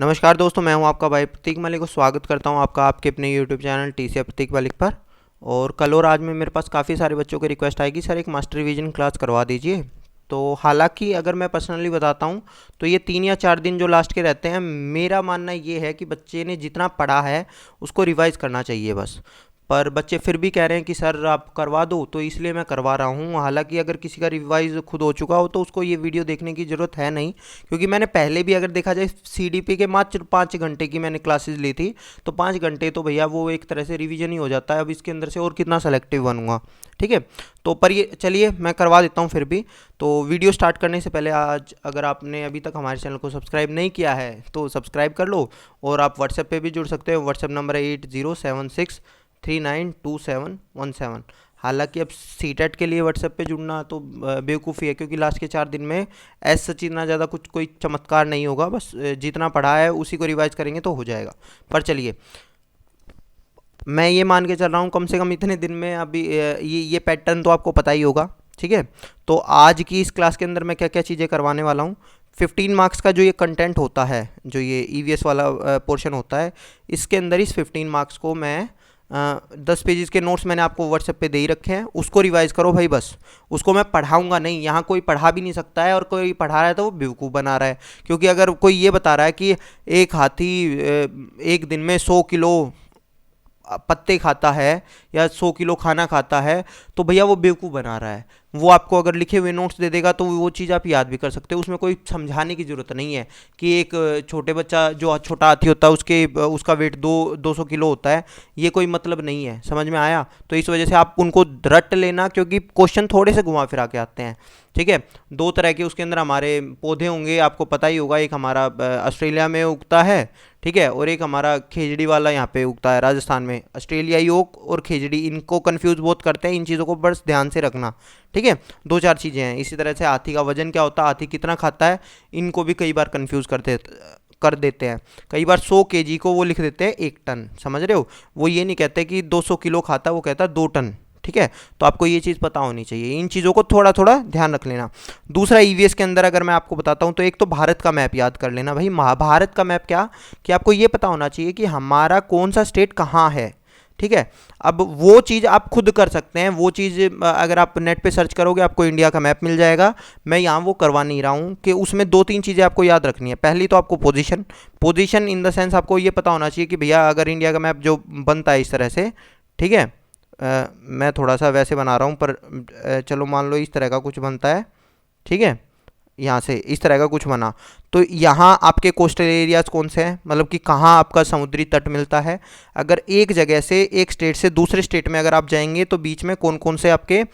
नमस्कार दोस्तों, मैं हूं आपका भाई प्रतीक मलिक को स्वागत करता हूं आपका आपके अपने यूट्यूब चैनल टीसी प्रतीक मलिक पर। और कल और आज में मेरे पास काफ़ी सारे बच्चों की रिक्वेस्ट आएगी, सर एक मास्टर रिवीजन क्लास करवा दीजिए। तो हालांकि अगर मैं पर्सनली बताता हूं तो ये 3 या 4 दिन जो लास्ट के रहते हैं, मेरा मानना ये है कि बच्चे ने जितना पढ़ा है उसको रिवाइज़ करना चाहिए बस। पर बच्चे फिर भी कह रहे हैं कि सर आप करवा दो, तो इसलिए मैं करवा रहा हूँ। हालांकि अगर किसी का रिवाइज खुद हो चुका हो तो उसको ये वीडियो देखने की ज़रूरत है नहीं, क्योंकि मैंने पहले भी अगर देखा जाए सीडीपी के मात्र 5 घंटे की मैंने क्लासेस ली थी, तो 5 घंटे तो भैया वो एक तरह से रिवीजन ही हो जाता है। अब इसके अंदर से और कितना सेलेक्टिव बनूंगा, ठीक है। तो पर ये चलिए मैं करवा देता हूँ फिर भी। तो वीडियो स्टार्ट करने से पहले आज अगर आपने अभी तक हमारे चैनल को सब्सक्राइब नहीं किया है तो सब्सक्राइब कर लो। और आप व्हाट्सएप पे भी जुड़ सकते हो, व्हाट्सएप नंबर है 8076392717। हालांकि अब सीटेट के लिए व्हाट्सएप पे जुड़ना तो बेवकूफ़ी है, क्योंकि लास्ट के 4 दिन में ऐसा सच इतना ज़्यादा कुछ कोई चमत्कार नहीं होगा। बस जितना पढ़ा है उसी को रिवाइज करेंगे तो हो जाएगा। पर चलिए, मैं ये मान के चल रहा हूँ कम से कम इतने दिन में अभी ये पैटर्न तो आपको पता ही होगा, ठीक है। तो आज की इस क्लास के अंदर मैं क्या क्या चीज़ें करवाने वाला हूँ। 15 मार्क्स का जो ये कंटेंट होता है, जो ये ईवीएस वाला पोर्शन होता है, इसके अंदर इस 15 मार्क्स को मैं 10 पेजेस के नोट्स मैंने आपको व्हाट्सएप पे दे ही रखे हैं, उसको रिवाइज़ करो भाई बस। उसको मैं पढ़ाऊंगा नहीं, यहाँ कोई पढ़ा भी नहीं सकता है, और कोई पढ़ा रहा है तो वो बेवकूफ़ बना रहा है। क्योंकि अगर कोई ये बता रहा है कि एक हाथी एक दिन में 100 किलो पत्ते खाता है या 100 किलो खाना खाता है, तो भैया वो बेवकूफ़ बना रहा है। वो आपको अगर लिखे हुए नोट्स दे देगा तो वो चीज़ आप याद भी कर सकते हो, उसमें कोई समझाने की ज़रूरत नहीं है कि एक छोटे बच्चा जो छोटा हाथी होता है उसका वेट 200 किलो होता है, ये कोई मतलब नहीं है। समझ में आया? तो इस वजह से आप उनको रट लेना, क्योंकि क्वेश्चन थोड़े से घुमा फिरा के आते हैं, ठीक है। 2 तरह के उसके अंदर हमारे पौधे होंगे, आपको पता ही होगा। एक हमारा ऑस्ट्रेलिया में उगता है, ठीक है, और एक हमारा खेजड़ी वाला यहाँ पे उगता है राजस्थान में। ऑस्ट्रेलियाई ओक और खेजड़ी, इनको कंफ्यूज बहुत करते हैं, इन चीज़ों को बस ध्यान से रखना, ठीक है। 2-4 चीज़ें हैं। इसी तरह से हाथी का वजन क्या होता है, हाथी कितना खाता है, इनको भी कई बार कंफ्यूज कर देते हैं। कई बार 100 kg को वो लिख देते हैं 1 टन, समझ रहे हो। वो ये नहीं कहते कि 200 किलो खाता, वो कहता है 2 टन, ठीक है। तो आपको ये चीज़ पता होनी चाहिए, इन चीज़ों को थोड़ा थोड़ा ध्यान रख लेना। दूसरा, ईवीएस के अंदर अगर मैं आपको बताता हूँ तो एक तो भारत का मैप याद कर लेना भाई। महाभारत का मैप क्या, कि आपको ये पता होना चाहिए कि हमारा कौन सा स्टेट कहाँ है, ठीक है। अब वो चीज़ आप खुद कर सकते हैं। वो चीज़ अगर आप नेट पे सर्च करोगे आपको इंडिया का मैप मिल जाएगा। मैं यहाँ वो करवा नहीं रहा हूँ, कि उसमें 2-3 चीज़ें आपको याद रखनी है। पहली तो आपको पोजीशन इन द सेंस आपको ये पता होना चाहिए कि भैया अगर इंडिया का मैप जो बनता है इस तरह से, ठीक है। मैं थोड़ा सा वैसे बना रहा हूँ, पर चलो मान लो इस तरह का कुछ बनता है, ठीक है। यहाँ से इस तरह का कुछ बना, तो यहाँ आपके कोस्टल एरियाज कौन से हैं, मतलब कि कहाँ आपका समुद्री तट मिलता है। अगर एक जगह से, एक स्टेट से दूसरे स्टेट में अगर आप जाएंगे तो बीच में कौन कौन से आपके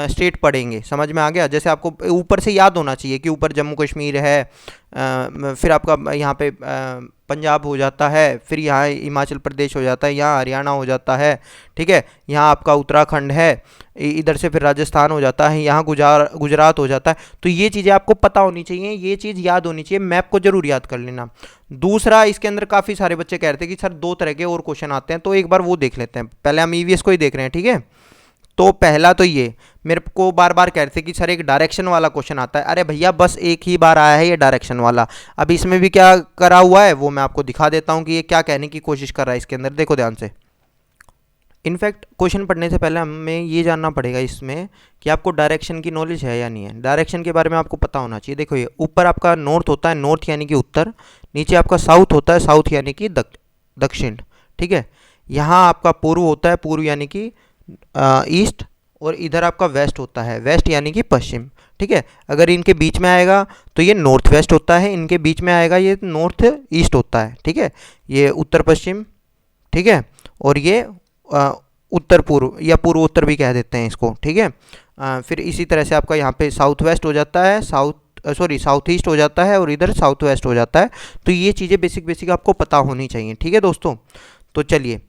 स्टेट पड़ेंगे, समझ में आ गया। जैसे आपको ऊपर से याद होना चाहिए कि ऊपर जम्मू कश्मीर है, फिर आपका यहाँ पे पंजाब हो जाता है, फिर यहाँ हिमाचल प्रदेश हो जाता है, यहाँ हरियाणा हो जाता है, ठीक है। यहाँ आपका उत्तराखंड है, इधर से फिर राजस्थान हो जाता है, यहाँ गुजरात हो जाता है। तो ये चीज़ें आपको पता होनी चाहिए, ये चीज़ याद होनी चाहिए। मैप को जरूर याद कर लेना। दूसरा, इसके अंदर काफ़ी सारे बच्चे कह रहे थे कि सर 2 तरह के और क्वेश्चन आते हैं, तो एक बार वो देख लेते हैं। पहले हम ईवीएस को ही देख रहे हैं, ठीक है। तो पहला तो ये मेरे को बार बार कह रहे थे कि सर एक डायरेक्शन वाला क्वेश्चन आता है। अरे भैया बस एक ही बार आया है ये डायरेक्शन वाला। अब इसमें भी क्या करा हुआ है वो मैं आपको दिखा देता हूँ कि ये क्या कहने की कोशिश कर रहा है इसके अंदर। देखो ध्यान से। इनफैक्ट क्वेश्चन पढ़ने से पहले हमें ये जानना पड़ेगा इसमें कि आपको डायरेक्शन की नॉलेज है या नहीं है। डायरेक्शन के बारे में आपको पता होना चाहिए। देखो, ये ऊपर आपका नॉर्थ होता है, नॉर्थ यानी कि उत्तर। नीचे आपका साउथ होता है, साउथ यानी कि दक्षिण, ठीक है। यहाँ आपका पूर्व होता है, पूर्व यानी कि ईस्ट। और इधर आपका वेस्ट होता है, वेस्ट यानी कि पश्चिम, ठीक है। अगर इनके बीच में आएगा तो ये नॉर्थ वेस्ट होता है, इनके बीच में आएगा ये नॉर्थ ईस्ट होता है, ठीक है। ये उत्तर पश्चिम, ठीक है। और ये उत्तर पूर्व या पूर्व उत्तर भी कह देते हैं इसको, ठीक है। फिर इसी तरह से आपका यहाँ पे साउथ वेस्ट हो जाता है, साउथ ईस्ट हो जाता है, और इधर साउथ वेस्ट हो जाता है। तो ये चीज़ें बेसिक आपको पता होनी चाहिए, ठीक है दोस्तों। तो चलिए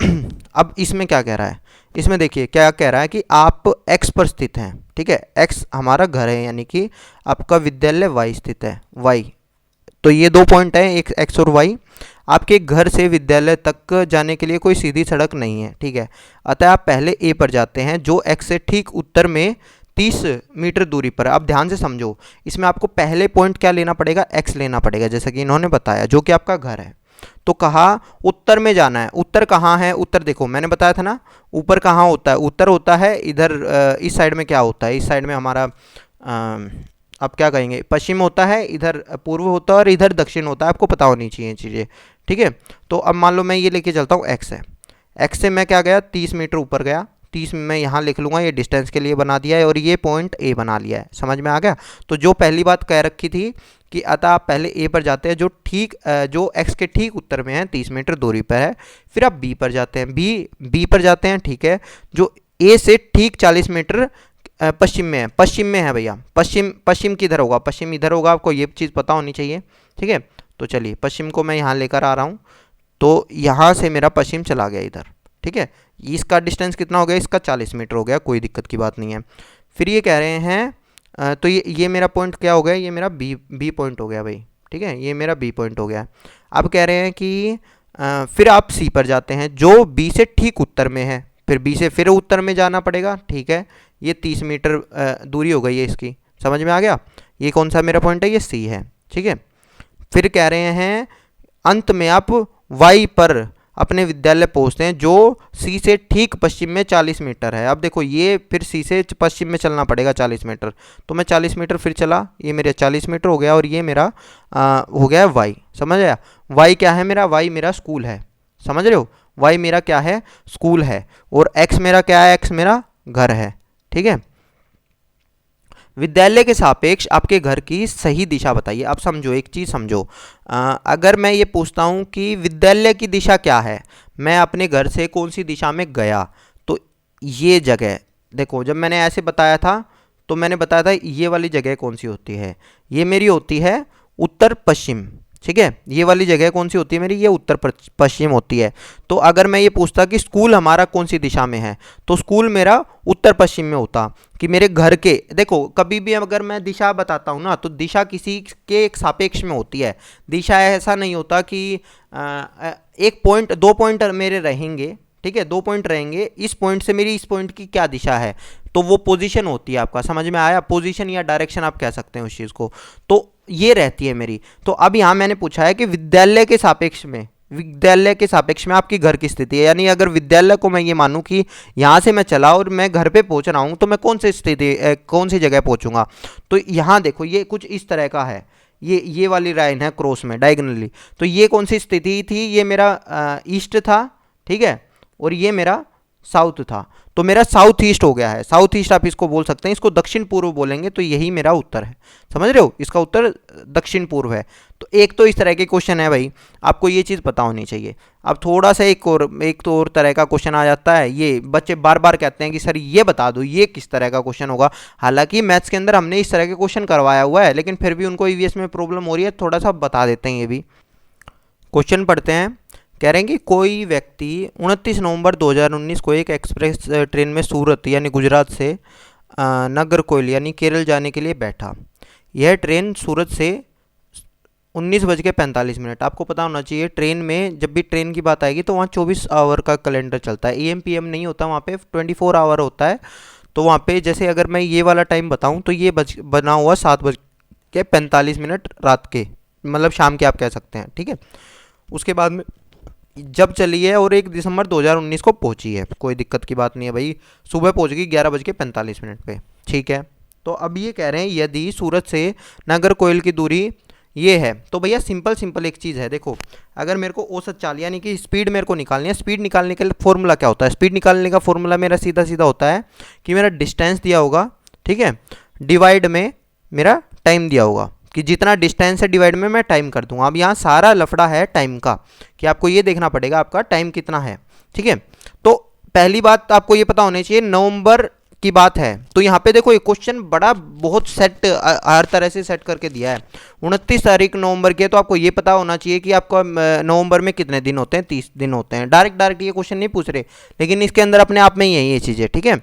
अब इसमें क्या कह रहा है, इसमें देखिए क्या कह रहा है कि आप एक्स पर स्थित हैं, ठीक है। एक्स हमारा घर है, यानी कि आपका विद्यालय वाई स्थित है, वाई। तो ये 2 पॉइंट हैं, एक एक्स और वाई। आपके घर से विद्यालय तक जाने के लिए कोई सीधी सड़क नहीं है, ठीक है। अतः आप पहले ए पर जाते हैं, जो एक्स से ठीक उत्तर में 30 मीटर दूरी पर। अब ध्यान से समझो, इसमें आपको पहले पॉइंट क्या लेना पड़ेगा, x लेना पड़ेगा, जैसा कि इन्होंने बताया, जो कि आपका घर है। तो कहा उत्तर में जाना है। उत्तर कहाँ है, उत्तर देखो मैंने बताया था ना, ऊपर कहाँ होता है, उत्तर होता है इधर, इस साइड में क्या होता है, इस साइड में हमारा अब क्या कहेंगे, पश्चिम होता है, इधर पूर्व होता है और इधर दक्षिण होता है। आपको पता होनी चाहिए चीज़ें, ठीक है। तो अब मान लो मैं ये लेके चलता हूँ, x है, x से मैं क्या गया, 30 मीटर ऊपर गया। 30 मैं यहाँ लिख लूँगा, ये डिस्टेंस के लिए बना दिया है, और ये पॉइंट A बना लिया है। समझ में आ गया। तो जो पहली बात कह रखी थी कि अतः आप पहले A पर जाते हैं, जो x के ठीक उत्तर में है, 30 मीटर दूरी पर है। फिर आप B पर जाते हैं, B पर जाते हैं, ठीक है, जो A से ठीक 40 मीटर पश्चिम में है। पश्चिम में है भैया, पश्चिम किधर होगा, पश्चिम इधर होगा, आपको ये चीज़ पता होनी चाहिए, ठीक है। तो चलिए पश्चिम को मैं यहाँ लेकर आ रहा हूँ, तो यहाँ से मेरा पश्चिम चला गया इधर, ठीक है। इसका डिस्टेंस कितना हो गया, इसका 40 मीटर हो गया, कोई दिक्कत की बात नहीं है। फिर ये कह रहे हैं तो ये मेरा पॉइंट क्या हो गया, ये मेरा बी पॉइंट हो गया भाई, ठीक है, ये मेरा बी पॉइंट हो गया। अब कह रहे हैं कि फिर आप सी पर जाते हैं, जो बी से ठीक उत्तर में है। फिर बी से फिर उत्तर में जाना पड़ेगा, ठीक है। ये 30 मीटर दूरी हो गई है इसकी, समझ में आ गया। ये कौन सा मेरा पॉइंट है, ये सी है, ठीक है। फिर कह रहे हैं अंत में आप वाई पर अपने विद्यालय पहुंचते हैं, जो सी से ठीक पश्चिम में 40 मीटर है। अब देखो ये फिर सी से पश्चिम में चलना पड़ेगा 40 मीटर, तो मैं 40 मीटर फिर चला, ये मेरे 40 मीटर हो गया, और ये मेरा हो गया है वाई। समझ आया। वाई क्या है मेरा, वाई मेरा स्कूल है, समझ रहे हो। वाई मेरा क्या है, स्कूल है। और एक्स मेरा क्या है, एक्स मेरा घर है, ठीक है। विद्यालय के सापेक्ष आपके घर की सही दिशा बताइए। अब समझो, एक चीज़ समझो, अगर मैं ये पूछता हूँ कि विद्यालय की दिशा क्या है, मैं अपने घर से कौन सी दिशा में गया, तो ये जगह देखो, जब मैंने ऐसे बताया था तो मैंने बताया था ये वाली जगह कौन सी होती है, ये मेरी होती है उत्तर पश्चिम, ठीक है। ये वाली जगह कौन सी होती है मेरी, ये उत्तर पश्चिम होती है। तो अगर मैं ये पूछता कि स्कूल हमारा कौन सी दिशा में है, तो स्कूल मेरा उत्तर पश्चिम में होता। कि मेरे घर के, देखो कभी भी अगर मैं दिशा बताता हूँ ना, तो दिशा किसी के एक सापेक्ष में होती है। दिशा ऐसा नहीं होता कि एक पॉइंट, 2 पॉइंट मेरे रहेंगे, ठीक है, 2 पॉइंट रहेंगे, इस पॉइंट से मेरी इस पॉइंट की क्या दिशा है, तो वो पोजीशन होती है। आपका समझ में आया, पोजीशन या डायरेक्शन आप कह सकते हैं उस चीज़ को। तो ये रहती है मेरी। तो अब यहाँ मैंने पूछा है कि विद्यालय के सापेक्ष में आपकी घर की स्थिति है, यानी अगर विद्यालय को मैं ये मानूं कि यहाँ से मैं चला और मैं घर पे पहुँच रहा हूँ, तो मैं कौन सी जगह पहुँचूंगा। तो यहाँ देखो ये कुछ इस तरह का है, ये वाली लाइन है क्रॉस में डायगनली। तो ये कौन सी स्थिति थी, ये मेरा ईस्ट था, ठीक है, और ये मेरा साउथ था। तो मेरा साउथ ईस्ट हो गया है, साउथ ईस्ट आप इसको बोल सकते हैं, इसको दक्षिण पूर्व बोलेंगे, तो यही मेरा उत्तर है। समझ रहे हो, इसका उत्तर दक्षिण पूर्व है। तो एक तो इस तरह के क्वेश्चन है भाई, आपको ये चीज़ पता होनी चाहिए। अब थोड़ा सा एक तो और तरह का क्वेश्चन आ जाता है, ये बच्चे बार बार कहते हैं कि सर ये बता दो ये किस तरह का क्वेश्चन होगा। हालांकि मैथ्स के अंदर हमने इस तरह के क्वेश्चन करवाया हुआ है, लेकिन फिर भी उनको ईवीएस में प्रॉब्लम हो रही है, थोड़ा सा बता देते हैं। ये भी क्वेश्चन पढ़ते हैं। कह रहे हैं कि कोई व्यक्ति 29 नवंबर 2019 को एक एक्सप्रेस ट्रेन में सूरत यानी गुजरात से नागरकोइल यानी केरल जाने के लिए बैठा। यह ट्रेन सूरत से 19:45। आपको पता होना चाहिए, ट्रेन में जब भी ट्रेन की बात आएगी तो वहाँ 24 आवर का कैलेंडर चलता है, AM PM नहीं होता, वहाँ पे 24 आवर होता है। तो वहाँ पे जैसे अगर मैं ये वाला टाइम बताऊँ तो ये बना हुआ 7:45 रात के, मतलब शाम के आप कह सकते हैं, ठीक है। उसके बाद में जब चली है और 1 दिसंबर 2019 को पहुंची है, कोई दिक्कत की बात नहीं है भाई, सुबह पहुंच गई 11:45 पे, ठीक है। तो अब ये कह रहे हैं यदि सूरत से नागरकोइल की दूरी ये है, तो भैया सिंपल एक चीज़ है। देखो अगर मेरे को औसत चाल यानी कि स्पीड मेरे को निकालनी है, स्पीड निकालने का फॉर्मूला क्या होता है, स्पीड निकालने का फॉर्मूला मेरा सीधा होता है कि मेरा डिस्टेंस दिया होगा, ठीक है, डिवाइड में मेरा टाइम दिया होगा, कि जितना डिस्टेंस है डिवाइड में मैं टाइम कर दूंगा। अब यहाँ सारा लफड़ा है टाइम का, कि आपको ये देखना पड़ेगा आपका टाइम कितना है, ठीक है। तो पहली बात आपको ये पता होनी चाहिए, नवंबर की बात है, तो यहाँ पे देखो ये क्वेश्चन बहुत सेट, हर तरह से सेट करके दिया है। 29 तारीख नवंबर की है, तो आपको ये पता होना चाहिए कि आपका नवंबर में कितने दिन होते हैं, 30 दिन होते हैं। डायरेक्ट ये क्वेश्चन नहीं पूछ रहे, लेकिन इसके अंदर अपने आप में ही है ये चीज़ें, ठीक है।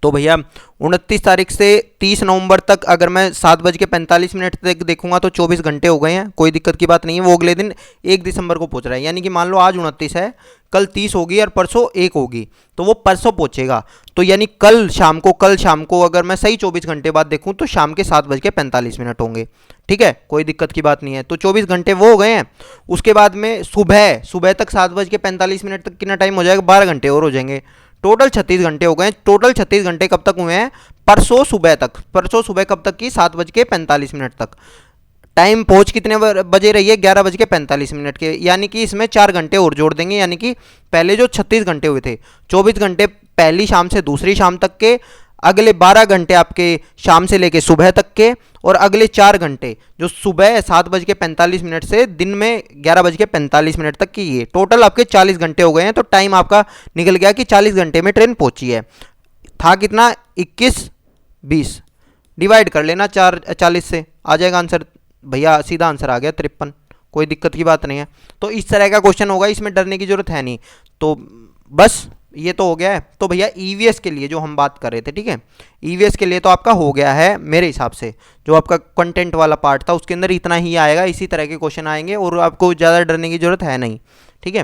तो भैया 29 तारीख से 30 नवंबर तक अगर मैं 7:45 तक देखूंगा तो 24 घंटे हो गए हैं, कोई दिक्कत की बात नहीं है। वो अगले दिन 1 दिसंबर को पहुंच रहा है, यानी कि मान लो आज 29 है, कल 30 होगी और परसों 1 होगी, तो वो परसों पहुंचेगा। तो यानी कल शाम को अगर मैं सही 24 घंटे बाद देखूं तो शाम के 7:45 होंगे। ठीक है, कोई दिक्कत की बात नहीं है। तो 24 घंटे वो हो गए हैं। उसके बाद में सुबह सुबह तक 7:45 तक कितना टाइम हो जाएगा, 12 घंटे और हो जाएंगे। टोटल 36 घंटे हो गए। टोटल 36 घंटे कब तक हुए हैं, परसों सुबह तक। परसों सुबह कब तक की, 7:45 तक। टाइम पहुंच कितने बजे रही है, 11:45 के, यानी कि इसमें 4 घंटे और जोड़ देंगे, यानी कि पहले जो 36 घंटे हुए थे, 24 घंटे पहली शाम से दूसरी शाम तक के, अगले 12 घंटे आपके शाम से लेके सुबह तक के, और अगले 4 घंटे जो सुबह 7:45 से दिन में 11:45 तक की, ये टोटल आपके 40 घंटे हो गए हैं। तो टाइम आपका निकल गया कि 40 घंटे में ट्रेन पहुंची है। था कितना, 21 20, डिवाइड कर लेना 40 से, आ जाएगा आंसर भैया, सीधा आंसर आ गया 53। कोई दिक्कत की बात नहीं है। तो इस तरह का क्वेश्चन होगा, इसमें डरने की जरूरत है नहीं। तो बस ये तो हो गया है। तो भैया ईवीएस के लिए जो हम बात कर रहे थे, ठीक है, ईवीएस के लिए तो आपका हो गया है मेरे हिसाब से। जो आपका कंटेंट वाला पार्ट था उसके अंदर इतना ही आएगा, इसी तरह के क्वेश्चन आएंगे और आपको ज़्यादा डरने की जरूरत है नहीं। ठीक है,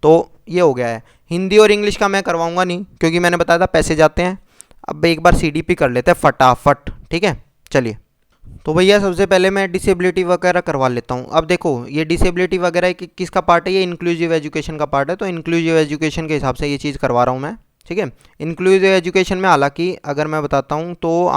तो ये हो गया है। हिंदी और इंग्लिश का मैं करवाऊंगा नहीं, क्योंकि मैंने बताया था पैसे जाते हैं। अब एक बार सीडीपी कर लेते हैं फटाफट। ठीक है, चलिए। तो भैया सबसे पहले मैं डिसेबिलिटी वगैरह करवा लेता हूँ। अब देखो ये डिसेबिलिटी वगैरह किसका पार्ट है, ये इंक्लूसिव एजुकेशन का पार्ट है। तो इंक्लूसिव एजुकेशन के हिसाब से ये चीज़ करवा रहा हूँ मैं। ठीक है, इंक्लूसिव एजुकेशन में हालांकि अगर मैं बताता हूँ तो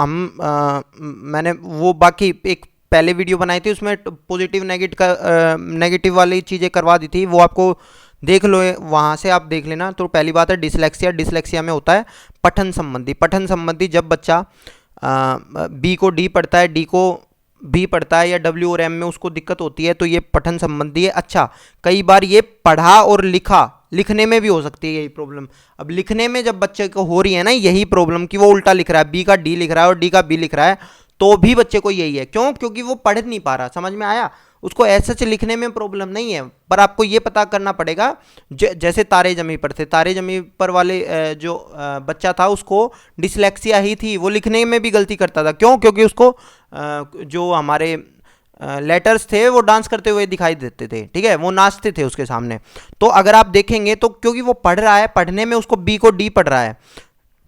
मैंने वो बाकी एक पहले वीडियो बनाई थी, उसमें पॉजिटिव नेगेटिव वाली चीज़ें करवा दी थी, वो आपको देख लो, वहाँ से आप देख लेना। तो पहली बात है डिसलेक्सिया में होता है पठन संबंधी जब बच्चा बी को डी पढ़ता है, डी को बी पढ़ता है, या डब्ल्यू और एम में उसको दिक्कत होती है, तो ये पठन संबंधी है। अच्छा, कई बार ये पढ़ा और लिखने में भी हो सकती है यही प्रॉब्लम। अब लिखने में जब बच्चे को हो रही है ना यही प्रॉब्लम कि वो उल्टा लिख रहा है, बी का डी लिख रहा है और डी का बी लिख रहा है, तो भी बच्चे को यही है। क्यों? क्योंकि वो पढ़ नहीं पा रहा। समझ में आया? उसको ऐसा लिखने में प्रॉब्लम नहीं है, पर आपको ये पता करना पड़ेगा। जैसे तारे जमी पर थे, तारे जमी पर वाले जो बच्चा था उसको डिसलेक्सिया ही थी, वो लिखने में भी गलती करता था। क्यों? क्योंकि उसको जो हमारे लेटर्स थे वो डांस करते हुए दिखाई देते थे। ठीक है, वो नाचते थे उसके सामने। तो अगर आप देखेंगे तो क्योंकि वो पढ़ रहा है, पढ़ने में उसको बी को डी पढ़ रहा है,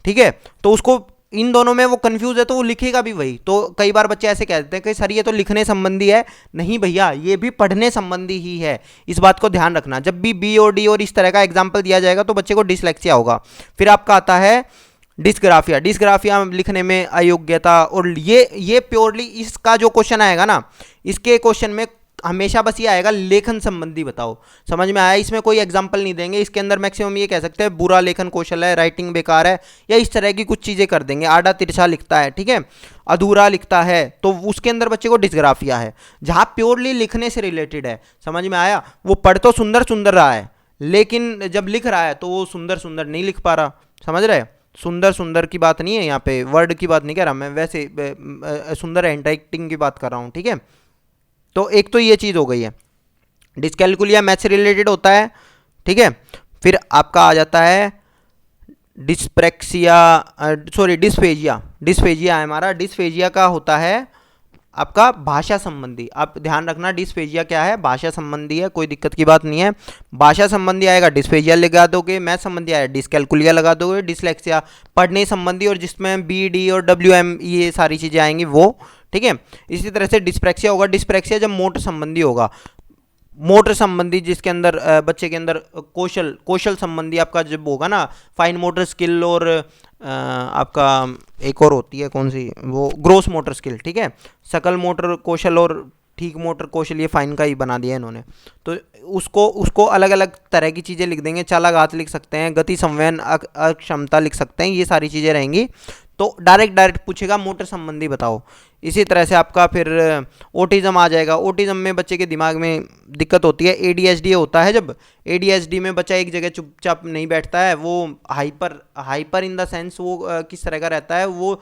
ठीक है, तो उसको इन दोनों में वो कंफ्यूज है, तो वो लिखेगा भी वही। तो कई बार बच्चे ऐसे कहते हैं कि सर ये तो लिखने संबंधी है। नहीं भैया, ये भी पढ़ने संबंधी ही है, इस बात को ध्यान रखना। जब भी बी और डी और इस तरह का एग्जाम्पल दिया जाएगा तो बच्चे को डिसलेक्सिया होगा। फिर आपका आता है डिस्ग्राफिया लिखने में अयोग्यता। और ये प्योरली इसका जो क्वेश्चन आएगा ना, इसके क्वेश्चन में हमेशा बस ये आएगा लेखन संबंधी बताओ। समझ में आया? इसमें कोई एग्जाम्पल नहीं देंगे। इसके अंदर मैक्सिमम ये कह सकते हैं बुरा लेखन कौशल है, राइटिंग बेकार है, या इस तरह की कुछ चीज़ें कर देंगे। आड़ा तिरछा लिखता है, ठीक है, अधूरा लिखता है, तो उसके अंदर बच्चे को डिस्ग्राफिया है। जहाँ प्योरली लिखने से रिलेटेड है, समझ में आया? वो पढ़ तो सुंदर सुंदर रहा है, लेकिन जब लिख रहा है तो वो सुंदर सुंदर नहीं लिख पा रहा। समझ रहे? सुंदर सुंदर की बात नहीं है यहाँ पे, वर्ड की बात नहीं कह रहा मैं, वैसे सुंदर हैंडराइटिंग की बात कर रहा हूँ। ठीक है, तो एक तो ये चीज़ हो गई है। डिस्कैलकुलिया मैथ से रिलेटेड होता है। ठीक है, फिर आपका आ जाता है डिस्फेजिया है हमारा। डिस्फेजिया का होता है आपका भाषा संबंधी। आप ध्यान रखना, डिस्फेजिया क्या है, भाषा संबंधी है, कोई दिक्कत की बात नहीं है। भाषा संबंधी आएगा डिस्फेजिया लगा दोगे, मैथ संबंधी आएगा डिस्कैलकुलिया लगा दोगे, डिसलेक्सिया पढ़ने संबंधी, और जिसमें बी डी और डब्ल्यू एम ये सारी चीज़ें आएंगी वो। ठीक है, इसी तरह से डिस्प्रैक्सिया होगा। डिस्प्रैक्सिया जब मोटर संबंधी होगा, मोटर संबंधी जिसके अंदर बच्चे के अंदर कौशल संबंधी आपका जब होगा ना, फाइन मोटर स्किल, और आपका एक और होती है कौन सी, वो ग्रोस मोटर स्किल। ठीक है, सकल मोटर कौशल और ठीक मोटर कौशल, ये फाइन का ही बना दिया इन्होंने। तो उसको अलग अलग तरह की चीज़ें लिख देंगे। चालाघात लिख सकते हैं, गति संवहन अक्षमता लिख सकते हैं, ये सारी चीज़ें रहेंगी। तो डायरेक्ट पूछेगा मोटर संबंधी बताओ। इसी तरह से आपका फिर ओटिज्म आ जाएगा। ओटिज्म में बच्चे के दिमाग में दिक्कत होती है। एडीएचडी होता है जब, एडीएचडी में बच्चा एक जगह चुपचाप नहीं बैठता है, वो हाइपर इन द सेंस वो किस तरह का रहता है, वो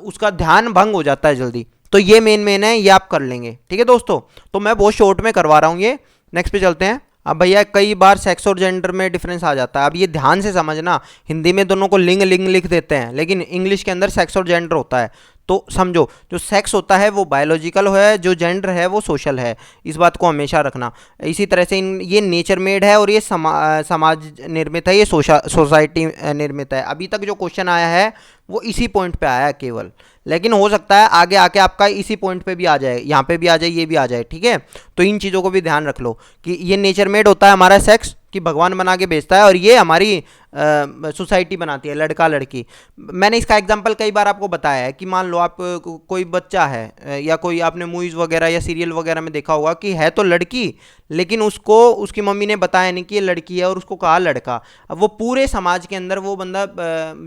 उसका ध्यान भंग हो जाता है जल्दी। तो ये मेन है, ये आप कर लेंगे। ठीक है दोस्तों, तो मैं बहुत शॉर्ट में करवा रहा हूँ ये। नेक्स्ट पे चलते हैं। अब भैया कई बार सेक्स और जेंडर में डिफरेंस आ जाता है। अब ये ध्यान से समझना, हिंदी में दोनों को लिंग लिंग लिख देते हैं, लेकिन इंग्लिश के अंदर सेक्स और जेंडर होता है। तो समझो, जो सेक्स होता है वो बायोलॉजिकल है, जो जेंडर है वो सोशल है। इस बात को हमेशा रखना। इसी तरह से ये नेचर मेड है और ये समाज निर्मित है, ये सोसाइटी निर्मित है। अभी तक जो क्वेश्चन आया है वो इसी पॉइंट पे आया है केवल, लेकिन हो सकता है आगे आके आपका इसी पॉइंट पे भी आ जाए, यहाँ पे भी आ जाए, ये भी आ जाए, ठीक है। तो इन चीज़ों को भी ध्यान रख लो कि ये नेचर मेड होता है हमारा सेक्स, कि भगवान बना के भेजता है, और ये हमारी सोसाइटी बनाती है, लड़का लड़की। मैंने इसका एग्जांपल कई बार आपको बताया है कि मान लो आप कोई बच्चा है, या कोई आपने मूवीज़ वगैरह या सीरियल वगैरह में देखा होगा कि है तो लड़की, लेकिन उसको उसकी मम्मी ने बताया नहीं कि ये लड़की है और उसको कहा लड़का। अब वो पूरे समाज के अंदर वो बंदा,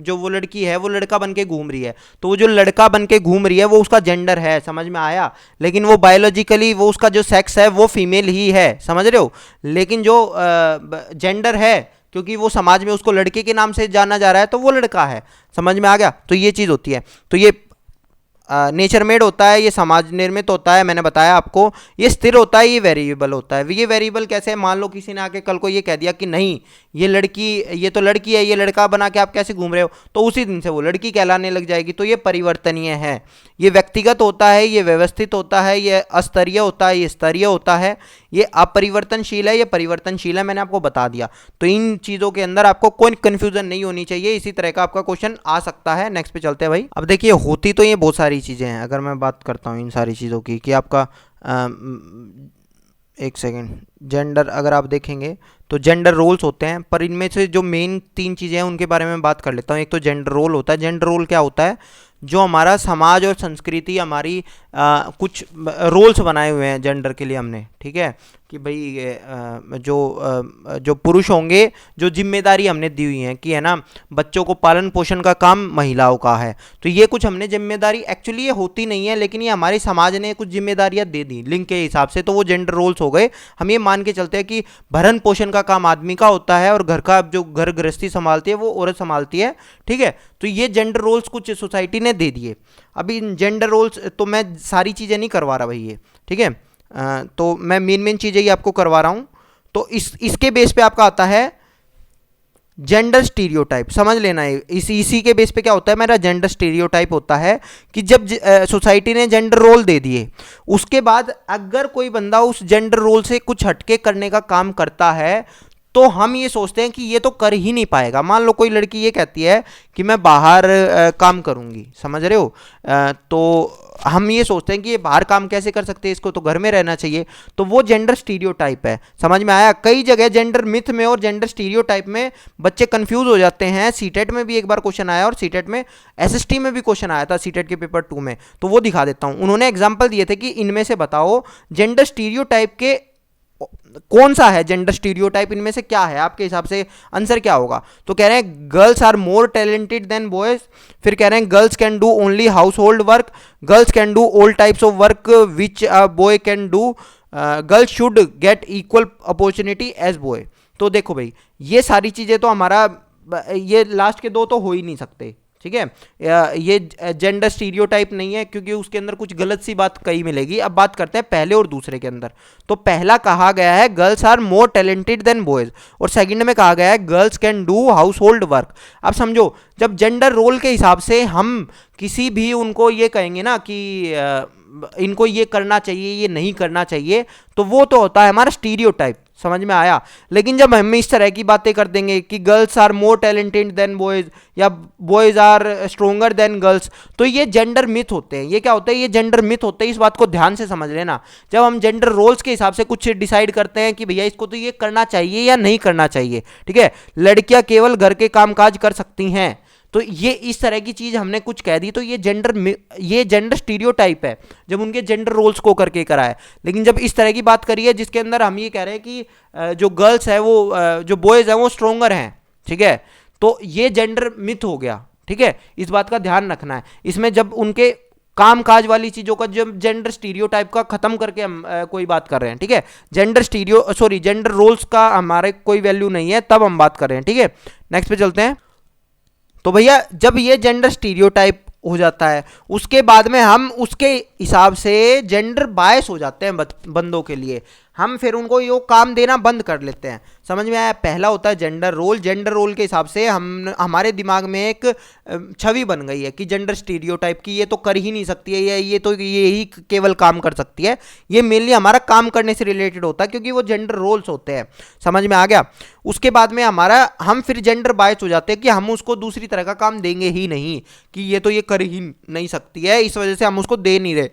जो वो लड़की है वो लड़का बन के घूम रही है, तो वो जो लड़का बन के घूम रही है वो उसका जेंडर है, समझ में आया। लेकिन वो बायोलॉजिकली वो उसका जो सेक्स है वो फीमेल ही है, समझ रहे हो। लेकिन जो जेंडर है, क्योंकि वो समाज में उसको लड़के के नाम से जाना जा रहा है, तो वो लड़का है, समझ में आ गया। तो ये चीज़ होती है। तो ये नेचर मेड होता है, ये समाज निर्मित होता है, मैंने बताया आपको। ये स्थिर होता है, ये वेरिएबल होता है। ये वेरिएबल कैसे है, मान लो किसी ने आके कल को ये कह दिया कि नहीं ये लड़की, ये तो लड़की है, ये लड़का बना के आप कैसे घूम रहे हो, तो उसी दिन से वो लड़की कहलाने लग जाएगी। तो ये परिवर्तनीय है, ये व्यक्तिगत होता है, ये व्यवस्थित होता है, ये अस्तरीय होता है, ये स्तरीय होता है, ये अपरिवर्तनशील है, ये परिवर्तनशील है, मैंने आपको बता दिया। तो इन चीज़ों के अंदर आपको कोई कन्फ्यूजन नहीं होनी चाहिए। इसी तरह का आपका क्वेश्चन आ सकता है। नेक्स्ट पे चलते हैं भाई। अब देखिए, होती तो ये बहुत सारी चीज़ें हैं। अगर मैं बात करता हूँ इन सारी चीज़ों की कि आपका एक सेकेंड, जेंडर अगर आप देखेंगे तो जेंडर रोल्स होते हैं, पर इनमें से जो मेन 3 चीज़ें हैं उनके बारे में बात कर लेता हूँ। एक तो जेंडर रोल होता है। जेंडर रोल क्या होता है, जो हमारा समाज और संस्कृति हमारी कुछ रोल्स बनाए हुए हैं जेंडर के लिए हमने, ठीक है, कि भाई जो पुरुष होंगे, जो जिम्मेदारी हमने दी हुई है कि है ना, बच्चों को पालन पोषण का काम महिलाओं का है। तो ये कुछ हमने जिम्मेदारी, एक्चुअली ये होती नहीं है, लेकिन ये हमारे समाज ने कुछ जिम्मेदारियां दे दी लिंग के हिसाब से, तो वो जेंडर रोल्स हो गए। हम ये मान के चलते हैं कि भरण पोषण का काम आदमी का होता है और घर का जो घर गृहस्थी संभालती है वो औरत संभालती है, ठीक है। तो ये जेंडर रोल्स कुछ सोसाइटी ने दे दिए। अभी इन जेंडर रोल्स तो मैं सारी चीज़ें नहीं करवा रहा भाई ये, ठीक है। तो मैं मेन चीज़ें ही आपको करवा रहा हूँ। तो इसके बेस पे आपका आता है जेंडर स्टीरियोटाइप, समझ लेना है। इसी के बेस पे क्या होता है, मेरा जेंडर स्टीरियोटाइप होता है कि जब सोसाइटी ने जेंडर रोल दे दिए, उसके बाद अगर कोई बंदा उस जेंडर रोल से कुछ हटके करने का काम करता है, तो हम ये सोचते हैं कि ये तो कर ही नहीं पाएगा। मान लो कोई लड़की ये कहती है कि मैं बाहर काम करूंगी, समझ रहे हो, तो हम ये सोचते हैं कि ये बाहर काम कैसे कर सकते हैं, इसको तो घर में रहना चाहिए। तो वो जेंडर स्टीरियोटाइप है, समझ में आया। कई जगह जेंडर मिथ में और जेंडर स्टीरियोटाइप में बच्चे कंफ्यूज हो जाते हैं। सीटेट में भी एक बार क्वेश्चन आया, और सीटेट में एसएसटी में भी क्वेश्चन आया था, सीटेट के पेपर 2 में। तो वो दिखा देता हूँ। उन्होंने एग्जाम्पल दिए थे कि इनमें से बताओ जेंडर स्टीरियोटाइप के कौन सा है, जेंडर स्टीरियोटाइप इनमें से क्या है, आपके हिसाब से आंसर क्या होगा। तो कह रहे हैं girls are more talented than boys, फिर कह रहे हैं girls can do only household work, girls can do all types of work which a boy can do, girls should get equal opportunity as boy. तो देखो भाई, ये सारी चीज़ें तो हमारा, ये लास्ट के 2 तो हो ही नहीं सकते, ठीक है। ये जेंडर स्टीरियोटाइप नहीं है, क्योंकि उसके अंदर कुछ गलत सी बात कही मिलेगी। अब बात करते हैं पहले और दूसरे के अंदर। तो पहला कहा गया है girls are more talented than boys, और सेकंड में कहा गया है girls can do household work. अब समझो, जब जेंडर रोल के हिसाब से हम किसी भी उनको ये कहेंगे ना कि इनको ये करना चाहिए, ये नहीं करना चाहिए, तो वो तो होता है हमारा स्टीरियोटाइप, समझ में आया। लेकिन जब हम इस तरह की बातें कर देंगे कि girls are more talented than boys, या boys are stronger than girls, तो ये जेंडर मिथ होते हैं। ये क्या होते हैं, ये जेंडर मिथ होते हैं। इस बात को ध्यान से समझ लेना। जब हम जेंडर रोल्स के हिसाब से कुछ डिसाइड करते हैं कि भैया इसको तो ये करना चाहिए या नहीं करना चाहिए, ठीक है, लड़कियां केवल घर के कामकाज कर सकती हैं, तो ये इस तरह की चीज हमने कुछ कह दी, तो ये जेंडर स्टीरियोटाइप है, जब उनके जेंडर रोल्स को करके करा है। लेकिन जब इस तरह की बात करी है जिसके अंदर हम ये कह रहे हैं कि जो गर्ल्स है वो, जो बॉयज हैं वो स्ट्रोंगर हैं, ठीक है, तो ये जेंडर मिथ हो गया, ठीक है। इस बात का ध्यान रखना है। इसमें जब उनके काम काज वाली चीजों का, जब जेंडर स्टीरियोटाइप का खत्म करके हम कोई बात कर रहे हैं, ठीक है, जेंडर रोल्स का हमारे कोई वैल्यू नहीं है, तब हम बात कर रहे हैं, ठीक है। नेक्स्ट पे चलते हैं। तो भैया जब ये जेंडर स्टीरियोटाइप हो जाता है, उसके बाद में हम उसके हिसाब से जेंडर बायस हो जाते हैं बंदों के लिए। हम फिर उनको ये काम देना बंद कर लेते हैं। समझ में आया? पहला होता है जेंडर रोल। जेंडर रोल के हिसाब से हम हमारे दिमाग में एक छवि बन गई है कि जेंडर स्टीरियोटाइप की, ये तो कर ही नहीं सकती है, ये तो ये ही केवल काम कर सकती है। ये मेनली हमारा काम करने से रिलेटेड होता है क्योंकि वो जेंडर रोल्स होते हैं। समझ में आ गया? उसके बाद में हम फिर जेंडर बायस हो जाते हैं कि हम उसको दूसरी तरह का काम देंगे ही नहीं, कि ये तो ये कर ही नहीं सकती है, इस वजह से हम उसको दे नहीं रहे।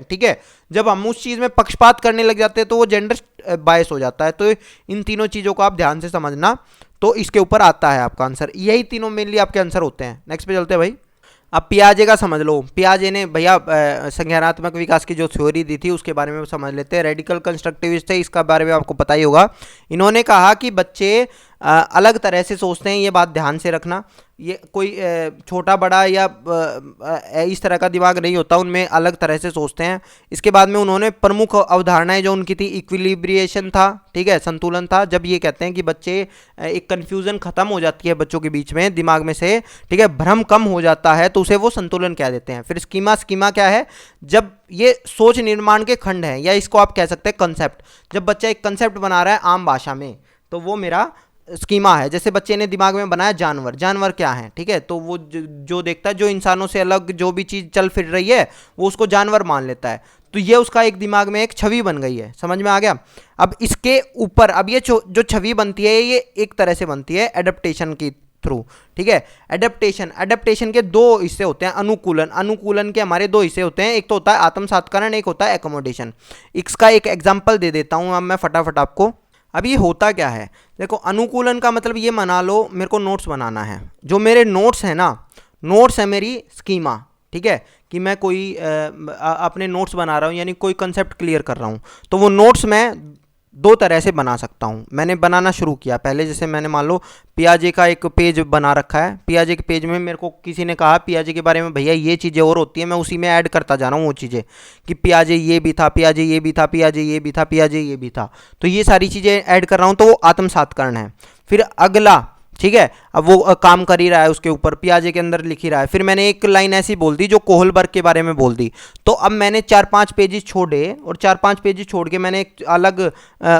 ठीक है? जब हम उस चीज में पक्षपात करने लग जाते हैं तो वो जेंडर बायस हो जाता है। तो इन तीनों चीजों को आप ध्यान से समझना, तो इसके ऊपर आता है आपका आंसर। यही तीनों मेनली आपके आंसर होते हैं। नेक्स्ट पे चलते हैं भाई। अब पियाजे का समझ लो। पियाजे ने भैया संज्ञानात्मक विकास की जो थ्योरी दी थी उसके बारे में समझ लेते हैं। रेडिकल कंस्ट्रक्टिविस्ट थे, इसका बारे में आपको पता ही होगा। इन्होंने कहा कि बच्चे अलग तरह से सोचते हैं, ये बात ध्यान से रखना। ये कोई छोटा बड़ा या इस तरह का दिमाग नहीं होता, उनमें अलग तरह से सोचते हैं। इसके बाद में उन्होंने प्रमुख अवधारणाएं जो उनकी थी, इक्विलिब्रिएशन था, ठीक है, संतुलन था। जब ये कहते हैं कि बच्चे एक कन्फ्यूजन खत्म हो जाती है बच्चों के बीच में, दिमाग में से, ठीक है, भ्रम कम हो जाता है, तो उसे वो संतुलन कह देते हैं। फिर स्कीमा। स्कीमा क्या है? जब ये सोच निर्माण के खंड है, या इसको आप कह सकते हैं कंसेप्ट। जब बच्चा एक कंसेप्ट बना रहा है आम भाषा में, तो वो मेरा स्कीमा है। जैसे बच्चे ने दिमाग में बनाया जानवर। जानवर क्या है? ठीक है, तो वो जो देखता है, जो इंसानों से अलग जो भी चीज़ चल फिर रही है, वो उसको जानवर मान लेता है। तो ये उसका एक दिमाग में एक छवि बन गई है। समझ में आ गया? अब इसके ऊपर अब ये जो छवि बनती है, ये एक तरह से बनती है एडेप्टेशन की थ्रू। ठीक है? एडेप्टेशन के दो हिस्से होते हैं। अनुकूलन के हमारे दो हिस्से होते हैं। एक तो होता है आत्म सात्करण, एक होता है एकोमोडेशन। इसका एक एग्जाम्पल दे देता हूँ अब मैं फटाफट आपको। अब ये होता क्या है, देखो, अनुकूलन का मतलब ये मना लो मेरे को नोट्स बनाना है। जो मेरे नोट्स हैं ना, नोट्स है मेरी स्कीमा। ठीक है, कि मैं कोई अपने नोट्स बना रहा हूँ, यानी कोई कंसेप्ट क्लियर कर रहा हूँ, तो वो नोट्स मैं दो तरह से बना सकता हूँ। मैंने बनाना शुरू किया पहले, जैसे मैंने मान लो पियाजे का एक पेज बना रखा है। पियाजे के पेज में मेरे को किसी ने कहा पियाजे के बारे में, भैया ये चीज़ें और होती हैं, मैं उसी में ऐड करता जा रहा हूँ वो चीज़ें, कि पियाजे ये भी था, पियाजे ये भी था, पियाजे ये भी था, पियाजे ये भी था, तो ये सारी चीज़ें ऐड कर रहा हूँ, तो वो आत्मसात्करण है। फिर अगला, ठीक है, अब वो काम कर ही रहा है उसके ऊपर, पियाजे के अंदर लिख ही रहा है। फिर मैंने एक लाइन ऐसी बोल दी जो कोहलबर्ग के बारे में बोल दी, तो अब मैंने 4-5 पेजेस छोड़े, और 4-5 पेजेस छोड़ के मैंने एक अलग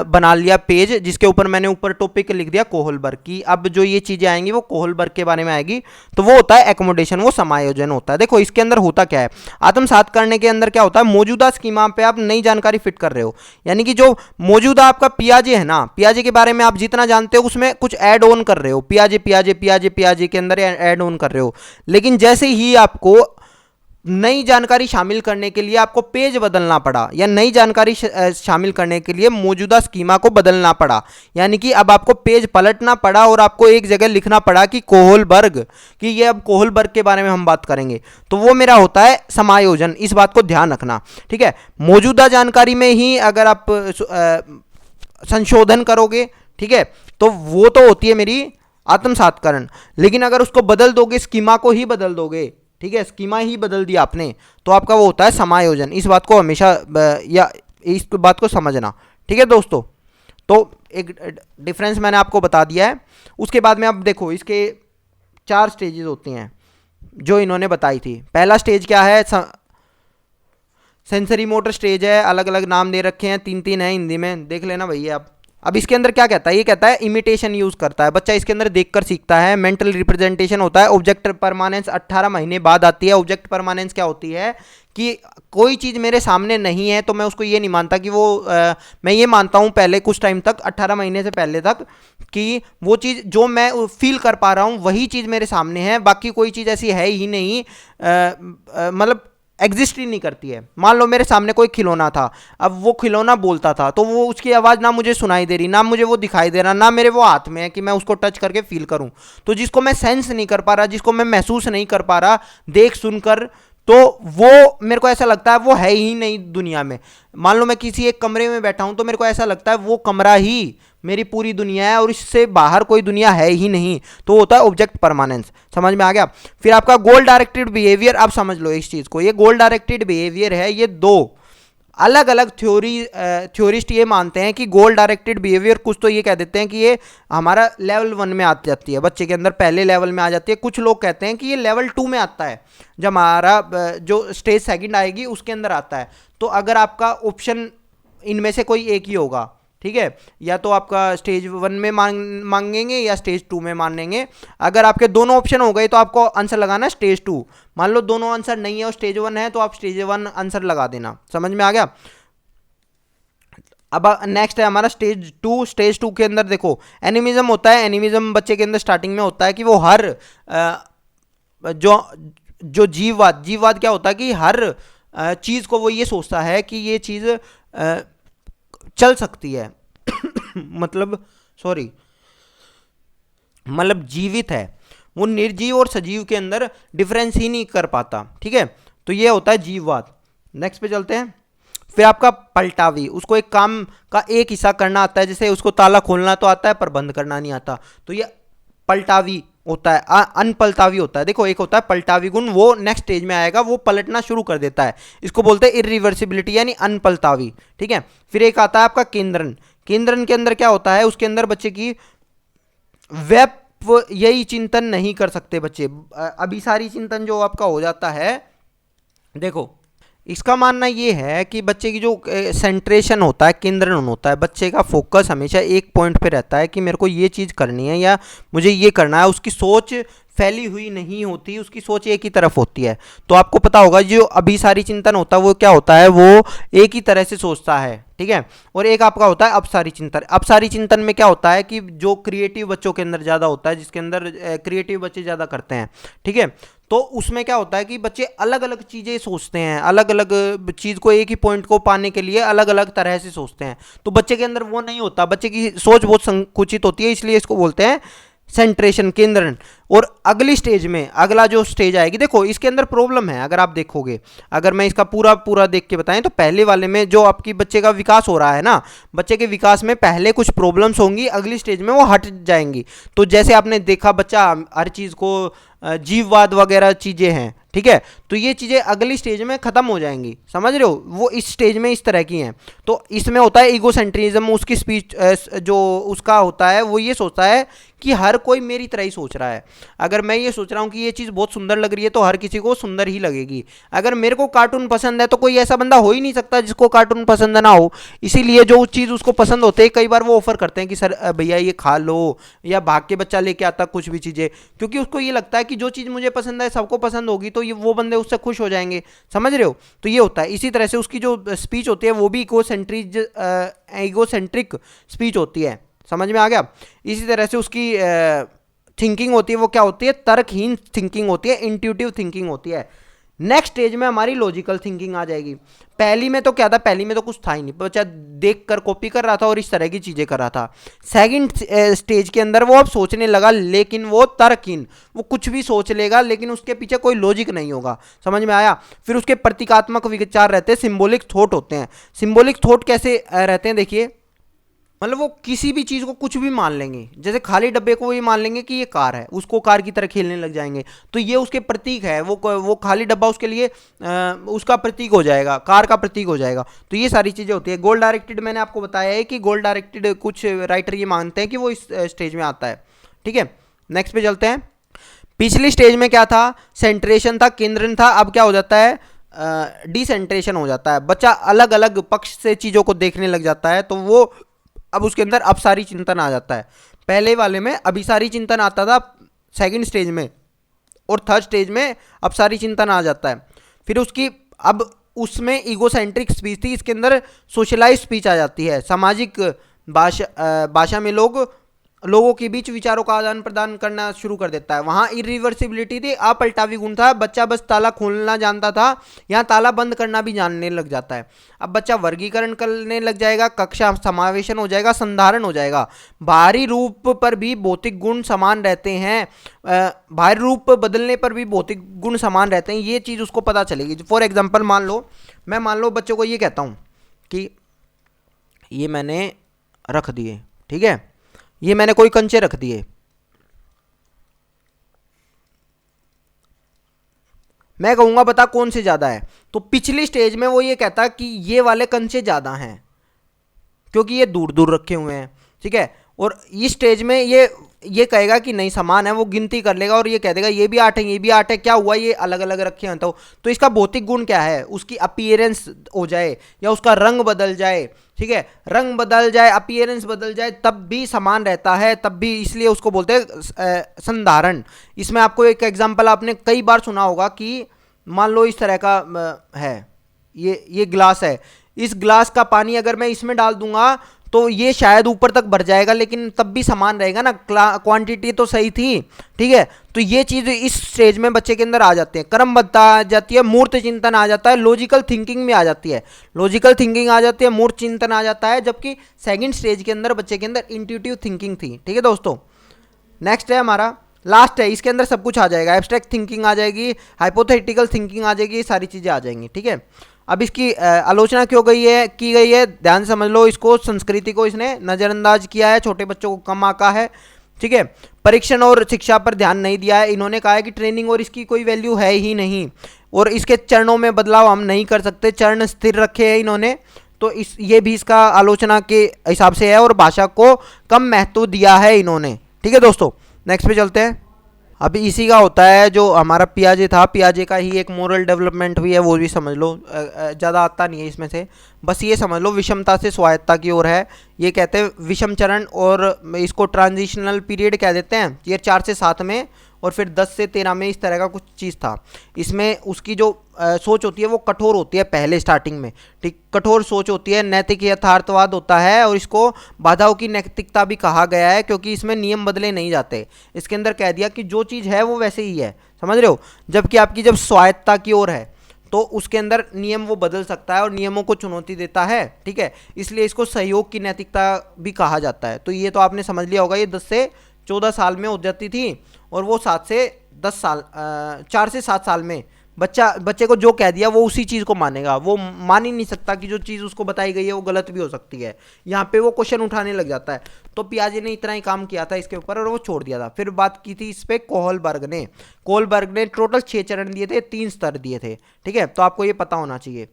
बना लिया पेज, जिसके ऊपर मैंने ऊपर टॉपिक लिख दिया कोहलबर्ग की। अब जो ये चीज़ें आएंगी वो कोहलबर्ग के बारे में आएगी, तो वो होता है एकोमोडेशन, वो समायोजन होता है। देखो इसके अंदर होता क्या है, आत्मसात करने के अंदर क्या होता है, मौजूदा स्कीमा पे आप नई जानकारी फिट कर रहे हो, यानी कि जो मौजूदा आपका पियाजे है ना, पियाजे के बारे में आप जितना जानते हो उसमें कुछ ऐड ऑन कर रहे हो, पियाजे पियाजे पियाजे पियाजे के अंदर ऐड ऑन कर रहे हो। लेकिन जैसे ही आपको नई जानकारी शामिल करने के लिए आपको पेज बदलना पड़ा, या नई जानकारी शामिल करने के लिए मौजूदा स्कीमा को बदलना पड़ा, यानी कि अब आपको पेज पलटना पड़ा और आपको एक जगह लिखना पड़ा कि कोहलबर्ग, कि ये अब कोहलबर्ग के बारे में हम बात करेंगे, तो वो मेरा होता है समायोजन। इस बात को ध्यान रखना। ठीक है, मौजूदा जानकारी में ही अगर आप संशोधन करोगे, ठीक है, तो वो तो होती है मेरी आत्मसात्करण। लेकिन अगर उसको बदल दोगे, स्कीमा को ही बदल दोगे, ठीक है, स्कीमा ही बदल दिया आपने, तो आपका वो होता है समायोजन। इस बात को हमेशा या इस बात को समझना। ठीक है दोस्तों, तो एक डिफरेंस मैंने आपको बता दिया है। उसके बाद में अब देखो इसके 4 स्टेजेस होती हैं जो इन्होंने बताई थी। पहला स्टेज क्या है, सेंसरी मोटर स्टेज है, अलग अलग नाम दे रखे हैं, 3-3 है हिंदी में, देख लेना भैया आप। अब इसके अंदर क्या कहता है, ये कहता है इमिटेशन यूज करता है बच्चा, इसके अंदर देखकर सीखता है। मेंटल रिप्रेजेंटेशन होता है। ऑब्जेक्ट परमानेंस 18 महीने बाद आती है। ऑब्जेक्ट परमानेंस क्या होती है कि कोई चीज़ मेरे सामने नहीं है तो मैं उसको ये नहीं मानता कि वो मैं ये मानता हूँ पहले कुछ टाइम तक, 18 महीने से पहले तक, कि वो चीज़ जो मैं फील कर पा रहा हूँ वही चीज़ मेरे सामने है, बाकी कोई चीज़ ऐसी है ही नहीं, मतलब एग्जिस्ट ही नहीं करती है। मान लो मेरे सामने कोई खिलौना था, अब वो खिलौना बोलता था, तो वो उसकी आवाज़ ना मुझे सुनाई दे रही, ना मुझे वो दिखाई दे रहा, ना मेरे वो हाथ में है कि मैं उसको टच करके फील करूं। तो जिसको मैं सेंस नहीं कर पा रहा, जिसको मैं महसूस नहीं कर पा रहा देख सुनकर, तो वो मेरे को ऐसा लगता है वो है ही नहीं दुनिया में। मान लो मैं किसी एक कमरे में बैठा हूं तो मेरे को ऐसा लगता है वो कमरा ही मेरी पूरी दुनिया है और इससे बाहर कोई दुनिया है ही नहीं, तो होता है ऑब्जेक्ट परमानेंस। समझ में आ गया। फिर आपका गोल डायरेक्टेड बिहेवियर, आप समझ लो इस चीज़ को, ये गोल डायरेक्टेड बिहेवियर है। ये दो अलग अलग थ्योरिस्ट ये मानते हैं कि गोल डायरेक्टेड बिहेवियर, कुछ तो ये कह देते हैं कि ये हमारा लेवल 1 में आ जाती है, बच्चे के अंदर पहले लेवल में आ जाती है। कुछ लोग कहते हैं कि ये लेवल 2 में आता है, जब हमारा जो स्टेज सेकंड आएगी उसके अंदर आता है। तो अगर आपका ऑप्शन इनमें से कोई एक ही होगा, ठीक है। या तो आपका स्टेज 1 में मांगेंगे या स्टेज 2 में मांगेंगे। अगर आपके दोनों ऑप्शन हो गए तो आपको आंसर लगाना है स्टेज 2। मान लो दोनों आंसर नहीं है और स्टेज 1 है तो आप स्टेज 1 आंसर लगा देना। समझ में आ गया। अब नेक्स्ट है हमारा स्टेज 2। स्टेज 2 के अंदर देखो एनिमिज्म होता है। एनिमिज्म बच्चे के अंदर स्टार्टिंग में होता है कि वो हर जो जो जीववाद क्या होता है कि हर चीज़ को वो ये सोचता है कि ये चीज़ चल सकती है मतलब सॉरी मतलब जीवित है। वो निर्जीव और सजीव के अंदर डिफरेंस ही नहीं कर पाता, ठीक है। तो ये होता है जीववाद। नेक्स्ट पे चलते हैं। फिर आपका पलटावी, उसको एक काम का एक हिस्सा करना आता है, जैसे उसको ताला खोलना तो आता है पर बंद करना नहीं आता, तो ये पलटावी होता है। अनपलटावी होता है। देखो एक होता है पलटावी गुण, वो नेक्स्ट स्टेज में आएगा, वो पलटना शुरू कर देता है, इसको बोलते हैं इरिवर्सिबिलिटी यानी अनपलटावी, ठीक है। फिर एक आता है आपका केंद्रन। केंद्रन के अंदर क्या होता है, उसके अंदर बच्चे की वेब यही चिंतन नहीं कर सकते बच्चे, अभिसारी चिंतन जो आपका हो जाता है। देखो इसका मानना ये है कि बच्चे की जो सेंट्रेशन होता है, केंद्रण होता है, बच्चे का फोकस हमेशा एक पॉइंट पे रहता है कि मेरे को ये चीज़ करनी है या मुझे ये करना है। उसकी सोच फैली हुई नहीं होती, उसकी सोच एक ही तरफ होती है। तो आपको पता होगा जो अभिसारी चिंतन होता है वो क्या होता है, वो एक ही तरह से सोचता है, ठीक है। और एक आपका होता है अपसारी चिंतन। अपसारी चिंतन में क्या होता है कि जो क्रिएटिव बच्चों के अंदर ज़्यादा होता है, जिसके अंदर क्रिएटिव बच्चे ज़्यादा करते हैं, ठीक है। तो उसमें क्या होता है कि बच्चे अलग अलग चीज़ें सोचते हैं, अलग अलग चीज़ को, एक ही पॉइंट को पाने के लिए अलग अलग तरह से सोचते हैं। तो बच्चे के अंदर वो नहीं होता, बच्चे की सोच बहुत संकुचित होती है, इसलिए इसको बोलते हैं सेंट्रेशन, केंद्रण। और अगली स्टेज में, अगला जो स्टेज आएगी, देखो इसके अंदर प्रॉब्लम है। अगर आप देखोगे, अगर मैं इसका पूरा पूरा देख के बताएं तो पहले वाले में जो आपकी बच्चे का विकास हो रहा है ना, बच्चे के विकास में पहले कुछ प्रॉब्लम्स होंगी, अगली स्टेज में वो हट जाएंगी। तो जैसे आपने देखा बच्चा हर चीज़ को जीववाद वगैरह चीज़ें हैं, ठीक है, तो ये चीज़ें अगली स्टेज में ख़त्म हो जाएंगी। समझ रहे हो, वो इस स्टेज में इस तरह की हैं। तो इसमें होता है ईगोसेंट्रिज्म, उसकी स्पीच जो उसका होता है वो ये सोचता है कि हर कोई मेरी तरह ही सोच रहा है। अगर मैं ये सोच रहा हूँ कि ये चीज़ बहुत सुंदर लग रही है तो हर किसी को सुंदर ही लगेगी। अगर मेरे को कार्टून पसंद है तो कोई ऐसा बंदा हो ही नहीं सकता जिसको कार्टून पसंद ना हो। इसीलिए जो चीज़ उसको पसंद होते है, कई बार वो ऑफर करते हैं कि सर भैया ये खा लो, या भाग के बच्चा लेके आता कुछ भी चीज़ें, क्योंकि उसको ये लगता है कि जो चीज़ मुझे पसंद है सबको पसंद होगी तो ये वो बंदे उससे खुश हो जाएंगे। समझ रहे हो, तो ये होता है। इसी तरह से उसकी जो स्पीच होती है वो भी ईगोसेंट्रिक स्पीच होती है। समझ में आ गया। इसी तरह से उसकी थिंकिंग होती है वो क्या होती है, तर्कहीन थिंकिंग होती है, इंट्यूटिव थिंकिंग होती है। नेक्स्ट स्टेज में हमारी लॉजिकल थिंकिंग आ जाएगी। पहली में तो क्या था, पहली में तो कुछ था ही नहीं, बच्चा देख कर कॉपी कर रहा था और इस तरह की चीज़ें कर रहा था। सेकंड स्टेज के अंदर वो अब सोचने लगा, लेकिन वो तर्कहीन, वो कुछ भी सोच लेगा लेकिन उसके पीछे कोई लॉजिक नहीं होगा। समझ में आया। फिर उसके प्रतीकात्मक विचार रहते हैं, सिंबॉलिक थॉट होते हैं। सिंबॉलिक थॉट कैसे रहते हैं, देखिए मतलब वो किसी भी चीज़ को कुछ भी मान लेंगे, जैसे खाली डब्बे को ये मान लेंगे कि ये कार है, उसको कार की तरह खेलने लग जाएंगे, तो ये उसके प्रतीक है। वो खाली डब्बा उसके लिए उसका प्रतीक हो जाएगा, कार का प्रतीक हो जाएगा। तो ये सारी चीज़ें होती है। गोल डायरेक्टेड मैंने आपको बताया है कि गोल डायरेक्टेड कुछ राइटर ये मानते हैं कि वो इस स्टेज में आता है, ठीक है। नेक्स्ट पे चलते हैं। पिछली स्टेज में क्या था, सेंट्रेशन था, केंद्रन था। अब क्या हो जाता है, डिसेंट्रेशन हो जाता है। बच्चा अलग अलग पक्ष से चीज़ों को देखने लग जाता है, तो वो अब उसके अंदर अपसारी चिंतन आ जाता है। पहले वाले में अभिसारी चिंतन आता था सेकंड स्टेज में, और थर्ड स्टेज में अपसारी चिंतन आ जाता है। फिर उसकी अब उसमें ईगोसेंट्रिक स्पीच थी, इसके अंदर सोशलाइज स्पीच आ जाती है। सामाजिक भाषा में लोगों के बीच विचारों का आदान प्रदान करना शुरू कर देता है। वहाँ इरिवर्सिबिलिटी थी, अपलटावी गुण था। बच्चा बस ताला खोलना जानता था, यहाँ ताला बंद करना भी जानने लग जाता है। अब बच्चा वर्गीकरण करने लग जाएगा, कक्षा समावेशन हो जाएगा, संधारण हो जाएगा। बाहरी रूप पर भी भौतिक गुण समान रहते हैं, बाहरी रूप बदलने पर भी भौतिक गुण समान रहते हैं, ये चीज़ उसको पता चलेगी। फॉर एग्जाम्पल मान लो बच्चों को ये कहता हूँ कि ये मैंने रख दिए, ठीक है, ये मैंने कोई कंचे रख दिए, मैं कहूंगा बता कौन से ज्यादा है। तो पिछली स्टेज में वो ये कहता कि ये वाले कंचे ज्यादा हैं क्योंकि ये दूर दूर रखे हुए हैं, ठीक है। और इस स्टेज में ये ये कहेगा कि नहीं समान है, वो गिनती कर लेगा और ये कह देगा ये भी 8 है, ये भी 8 है, क्या हुआ ये अलग अलग रखे हैं। तो इसका भौतिक गुण क्या है, उसकी अपीयरेंस हो जाए या उसका रंग बदल जाए, ठीक है, रंग बदल जाए, अपीयरेंस बदल जाए, तब भी समान रहता है, तब भी, इसलिए उसको बोलते हैं संधारण। इसमें आपको एक एग्जांपल आपने कई बार सुना होगा कि मान लो इस तरह का है, ये ग्लास है, इस ग्लास का पानी अगर मैं इसमें डाल दूंगा तो ये शायद ऊपर तक भर जाएगा, लेकिन तब भी समान रहेगा ना, क्वांटिटी तो सही थी, ठीक है। तो ये चीज़ इस स्टेज में बच्चे के अंदर आ जाते हैं, क्रमबद्धता आ जाती है, मूर्त चिंतन आ जाता है, लॉजिकल थिंकिंग में आ जाती है, लॉजिकल थिंकिंग आ जाती है, मूर्त चिंतन आ जाता है, जबकि सेकंड स्टेज के अंदर बच्चे के अंदर इंट्यूटिव थिंकिंग थी, ठीक है दोस्तों। नेक्स्ट है हमारा लास्ट है, इसके अंदर सब कुछ आ जाएगा, एब्स्ट्रैक्ट थिंकिंग आ जाएगी, हाइपोथेटिकल थिंकिंग आ जाएगी, सारी चीज़ें आ जाएंगी, ठीक है। अब इसकी आलोचना क्यों की गई है, ध्यान से समझ लो इसको। संस्कृति को इसने नज़रअंदाज किया है, छोटे बच्चों को कम आंका है, ठीक है। परीक्षण और शिक्षा पर ध्यान नहीं दिया है, इन्होंने कहा है कि ट्रेनिंग और इसकी कोई वैल्यू है ही नहीं, और इसके चरणों में बदलाव हम नहीं कर सकते, चरण स्थिर रखे हैं इन्होंने। तो ये भी इसका आलोचना के हिसाब से है, और भाषा को कम महत्व दिया है इन्होंने, ठीक है दोस्तों। नेक्स्ट पे चलते हैं। अभी इसी का होता है जो हमारा पियाजे था, पियाजे का ही एक मोरल डेवलपमेंट भी है, वो भी समझ लो, ज़्यादा आता नहीं है इसमें से, बस ये समझ लो विषमता से स्वायत्तता की ओर है। ये कहते हैं विषम चरण, और इसको ट्रांजिशनल पीरियड कह देते हैं। ये 4 से 7 में और फिर 10 से 13 में इस तरह का कुछ चीज़ था। इसमें उसकी जो सोच होती है वो कठोर होती है पहले स्टार्टिंग में, ठीक, कठोर सोच होती है, नैतिक यथार्थवाद होता है, और इसको बाधाओं की नैतिकता भी कहा गया है, क्योंकि इसमें नियम बदले नहीं जाते। इसके अंदर कह दिया कि जो चीज़ है वो वैसे ही है, समझ रहे हो। जबकि आपकी जब स्वायत्तता की ओर है तो उसके अंदर नियम वो बदल सकता है और नियमों को चुनौती देता है, ठीक है। इसलिए इसको सहयोग की नैतिकता भी कहा जाता है। तो ये तो आपने समझ लिया होगा, ये 10 से 14 साल में हो जाती थी, और वो 7 से 10 साल 4 से 7 साल में बच्चे को जो कह दिया वो उसी चीज़ को मानेगा, वो मान ही नहीं सकता कि जो चीज़ उसको बताई गई है वो गलत भी हो सकती है। यहाँ पे वो क्वेश्चन उठाने लग जाता है। तो पियाजे ने इतना ही काम किया था इसके ऊपर और वो छोड़ दिया था। फिर बात की थी इस पर कोहलबर्ग ने टोटल 6 चरण दिए थे, 3 स्तर दिए थे, ठीक है। तो आपको ये पता होना चाहिए।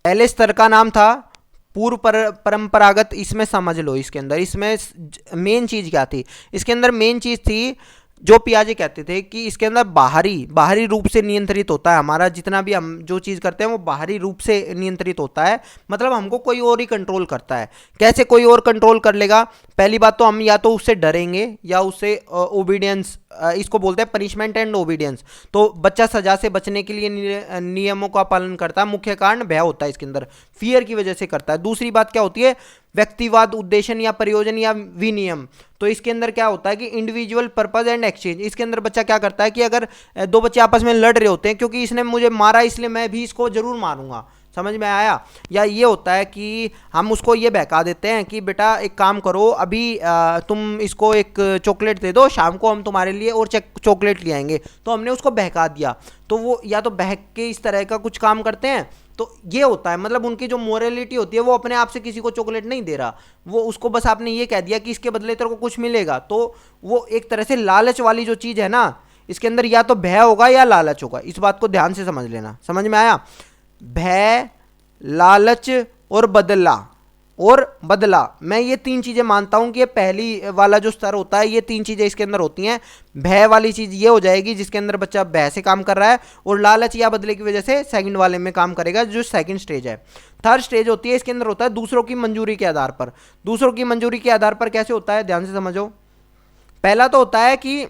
पहले स्तर का नाम था पूर्व परंपरागत। इसमें समझ लो, इसके अंदर इसमें मेन चीज़ क्या थी, इसके अंदर मेन चीज़ थी जो पियाजे कहते थे कि इसके अंदर बाहरी रूप से नियंत्रित होता है हमारा, जितना भी हम जो चीज़ करते हैं वो बाहरी रूप से नियंत्रित होता है, मतलब हमको कोई और ही कंट्रोल करता है। कैसे कोई और कंट्रोल कर लेगा? पहली बात तो हम या तो उससे डरेंगे या उससे ओबीडियंस, इसको बोलते हैं पनिशमेंट एंड ओबीडियंस। तो बच्चा सजा से बचने के लिए नियमों का पालन करता है, मुख्य कारण भय होता है इसके अंदर, फियर की वजह से करता है। दूसरी बात क्या होती है? व्यक्तिवाद, उद्देश्य या प्रयोजन या विनियम। तो इसके अंदर क्या होता है कि इंडिविजुअल पर्पस एंड एक्सचेंज। इसके अंदर बच्चा क्या करता है कि अगर 2 बच्चे आपस में लड़ रहे होते हैं, क्योंकि इसने मुझे मारा इसलिए मैं भी इसको जरूर मारूंगा, समझ में आया? या ये होता है कि हम उसको ये बहका देते हैं कि बेटा एक काम करो, अभी तुम इसको एक चॉकलेट दे दो, शाम को हम तुम्हारे लिए और चॉकलेट ले आएंगे। तो हमने उसको बहका दिया, तो वो या तो बहक के इस तरह का कुछ काम करते हैं। तो ये होता है, मतलब उनकी जो मोरालिटी होती है वो अपने आप से किसी को चॉकलेट नहीं दे रहा, वो उसको बस आपने ये कह दिया कि इसके बदले तेरे को कुछ मिलेगा। तो वो एक तरह से लालच वाली जो चीज़ है ना, इसके अंदर या तो भय होगा या लालच होगा। इस बात को ध्यान से समझ लेना, समझ में आया? भय, लालच और बदला, मैं ये 3 चीज़ें मानता हूं कि ये पहली वाला जो स्तर होता है, ये 3 चीज़ें इसके अंदर होती हैं। भय वाली चीज़ ये हो जाएगी जिसके अंदर बच्चा भय से काम कर रहा है, और लालच या बदले की वजह से सेकंड वाले में काम करेगा, जो सेकंड स्टेज है। थर्ड स्टेज होती है, इसके अंदर होता है दूसरों की मंजूरी के आधार पर। दूसरों की मंजूरी के आधार पर कैसे होता है, ध्यान से समझो। पहला तो होता है कि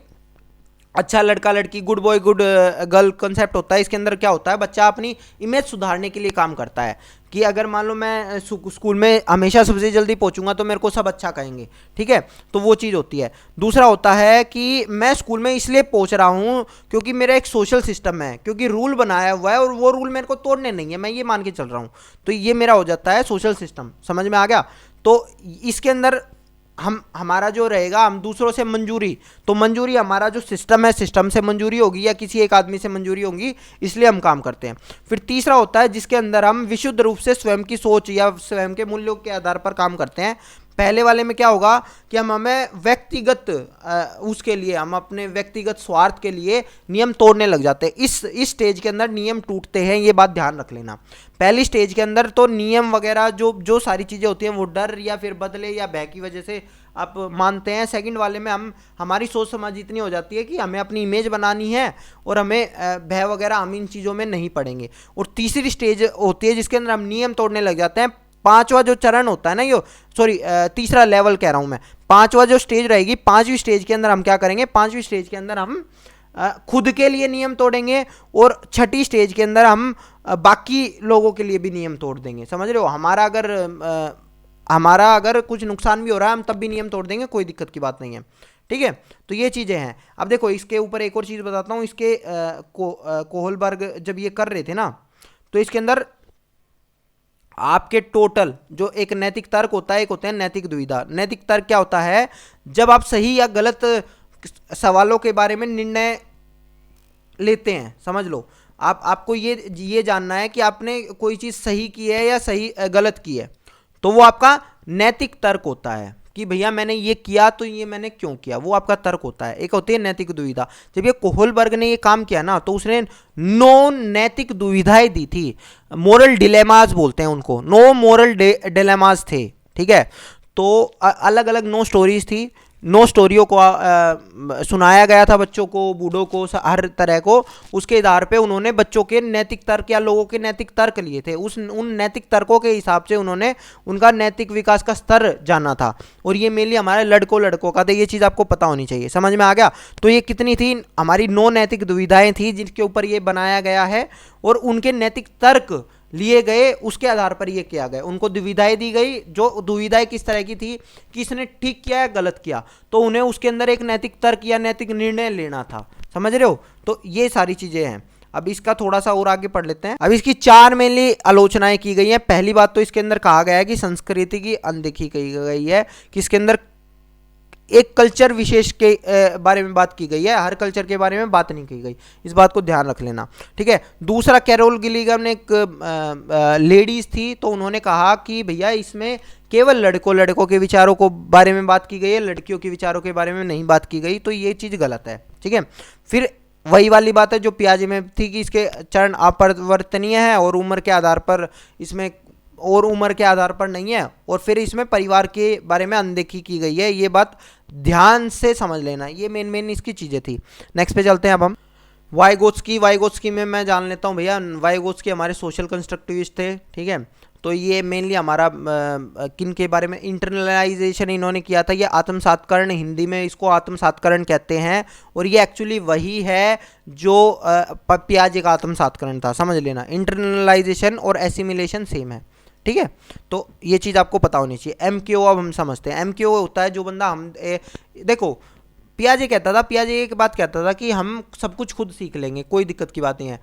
अच्छा लड़का लड़की, good boy good girl concept होता है। इसके अंदर क्या होता है, बच्चा अपनी इमेज सुधारने के लिए काम करता है कि अगर मान लो मैं स्कूल में हमेशा सबसे जल्दी पहुंचूंगा तो मेरे को सब अच्छा कहेंगे, ठीक है। तो वो चीज़ होती है। दूसरा होता है कि मैं स्कूल में इसलिए पहुंच रहा हूं क्योंकि मेरा एक सोशल सिस्टम है, क्योंकि रूल बनाया हुआ है और वो रूल मेरे को तोड़ने नहीं है, मैं ये मान के चल रहा हूँ। तो ये मेरा हो जाता है सोशल सिस्टम, समझ में आ गया? तो इसके अंदर हमारा जो रहेगा, हम दूसरों से मंजूरी, तो मंजूरी हमारा जो सिस्टम है, सिस्टम से मंजूरी होगी या किसी एक आदमी से मंजूरी होगी, इसलिए हम काम करते हैं। फिर तीसरा होता है जिसके अंदर हम विशुद्ध रूप से स्वयं की सोच या स्वयं के मूल्यों के आधार पर काम करते हैं। पहले वाले में क्या होगा कि हम हमें व्यक्तिगत उसके लिए, हम अपने व्यक्तिगत स्वार्थ के लिए नियम तोड़ने लग जाते हैं। इस स्टेज के अंदर नियम टूटते हैं, ये बात ध्यान रख लेना। पहली स्टेज के अंदर तो नियम वगैरह जो सारी चीज़ें होती हैं वो डर या फिर बदले या भय की वजह से आप मानते हैं। सेकंड वाले में हमारी सोच समझ इतनी हो जाती है कि हमें अपनी इमेज बनानी है और हमें भय वगैरह, हम इन चीज़ों में नहीं पड़ेंगे। और तीसरी स्टेज होती है जिसके अंदर हम नियम तोड़ने लग जाते हैं। पांचवा जो चरण होता है ना, ये सॉरी तीसरा लेवल कह रहा हूं मैं, पांचवा जो स्टेज रहेगी, पांचवी स्टेज के अंदर हम क्या करेंगे, पांचवी स्टेज के अंदर हम खुद के लिए नियम तोड़ेंगे और छठी स्टेज के अंदर हम बाकी लोगों के लिए भी नियम तोड़ देंगे। समझ रहे हो? हमारा अगर कुछ नुकसान भी हो रहा है हम तब भी नियम तोड़ देंगे, कोई दिक्कत की बात नहीं है। ठीक है, तो ये चीज़ें हैं। अब देखो इसके ऊपर एक और चीज़ बताता हूँ। इसके कोहलबर्ग जब ये कर रहे थे ना, तो इसके अंदर आपके टोटल जो एक नैतिक तर्क होता है, एक होते हैं नैतिक दुविधा। नैतिक तर्क क्या होता है? जब आप सही या गलत सवालों के बारे में निर्णय लेते हैं, समझ लो, आपको ये जानना है कि आपने कोई चीज़ सही की है या सही गलत की है, तो वो आपका नैतिक तर्क होता है कि भैया मैंने ये किया तो ये मैंने क्यों किया, वो आपका तर्क होता है। एक होती है नैतिक दुविधा। जब ये कोहलबर्ग ने ये काम किया ना, तो उसने 9 नैतिक दुविधाएं दी थी। मोरल डिलेमास बोलते हैं उनको, 9 मोरल डिलेमास थे। ठीक है, तो अलग अलग 9 स्टोरीज थी। 9 स्टोरियों को सुनाया गया था बच्चों को, बूढ़ों को, हर तरह को। उसके आधार पे उन्होंने बच्चों के नैतिक तर्क या लोगों के नैतिक तर्क लिए थे। उन नैतिक तर्कों के हिसाब से उन्होंने उनका नैतिक विकास का स्तर जाना था। और ये मेनली हमारे लड़कों का था। ये चीज़ आपको पता होनी चाहिए। समझ में आ गया? तो ये कितनी थी? हमारी 9 नैतिक दुविधाएं थी जिनके ऊपर ये बनाया गया है, और उनके नैतिक तर्क लिए गए, उसके आधार पर ये किया गया। उनको दुविधाएं दी गई, जो दुविधाएं किस तरह की थी कि इसने ठीक किया या गलत किया, तो उन्हें उसके अंदर एक नैतिक तर्क या नैतिक निर्णय लेना था। समझ रहे हो? तो ये सारी चीजें हैं। अब इसका थोड़ा सा और आगे पढ़ लेते हैं। अब इसकी 4 मेनली आलोचनाएं की गई हैं। पहली बात तो इसके अंदर कहा गया है कि संस्कृति की अनदेखी की गई है, कि इसके अंदर एक कल्चर विशेष के बारे में बात की गई है, हर कल्चर के बारे में बात नहीं की गई। इस बात को ध्यान रख लेना। ठीक है, दूसरा, कैरोल गिलिगम ने एक लेडीज थी, तो उन्होंने कहा कि भैया इसमें केवल लड़कों के विचारों को बारे में बात की गई है, लड़कियों के विचारों के बारे में नहीं बात की गई, तो ये चीज़ गलत है। ठीक है, फिर वही वाली बात है जो पियाजे में थी कि इसके चरण अपरिवर्तनीय है और उम्र के आधार पर इसमें, और उम्र के आधार पर नहीं है, और फिर इसमें परिवार के बारे में अनदेखी की गई है। ये बात ध्यान से समझ लेना। ये मेन इसकी चीज़ें थी। नेक्स्ट पे चलते हैं अब हम। वाइगोत्स्की में मैं जान लेता हूँ भैया। वाइगोत्स्की हमारे सोशल कंस्ट्रक्टिविस्ट थे। ठीक है, तो ये मेनली हमारा किन के बारे में, इंटरनलाइजेशन इन्होंने किया था। ये आत्मसात्करण, हिंदी में इसको आत्मसात्करण कहते हैं, और ये एक्चुअली वही है जो पियाजे का आत्मसात्करण था। समझ लेना, इंटरनलाइजेशन और एसिमिलेशन सेम है। ठीक है, तो ये चीज़ आपको पता होनी चाहिए। MKO अब हम समझते हैं। MKO होता है जो बंदा देखो, पियाजे एक बात कहता था कि हम सब कुछ खुद सीख लेंगे, कोई दिक्कत की बात नहीं है।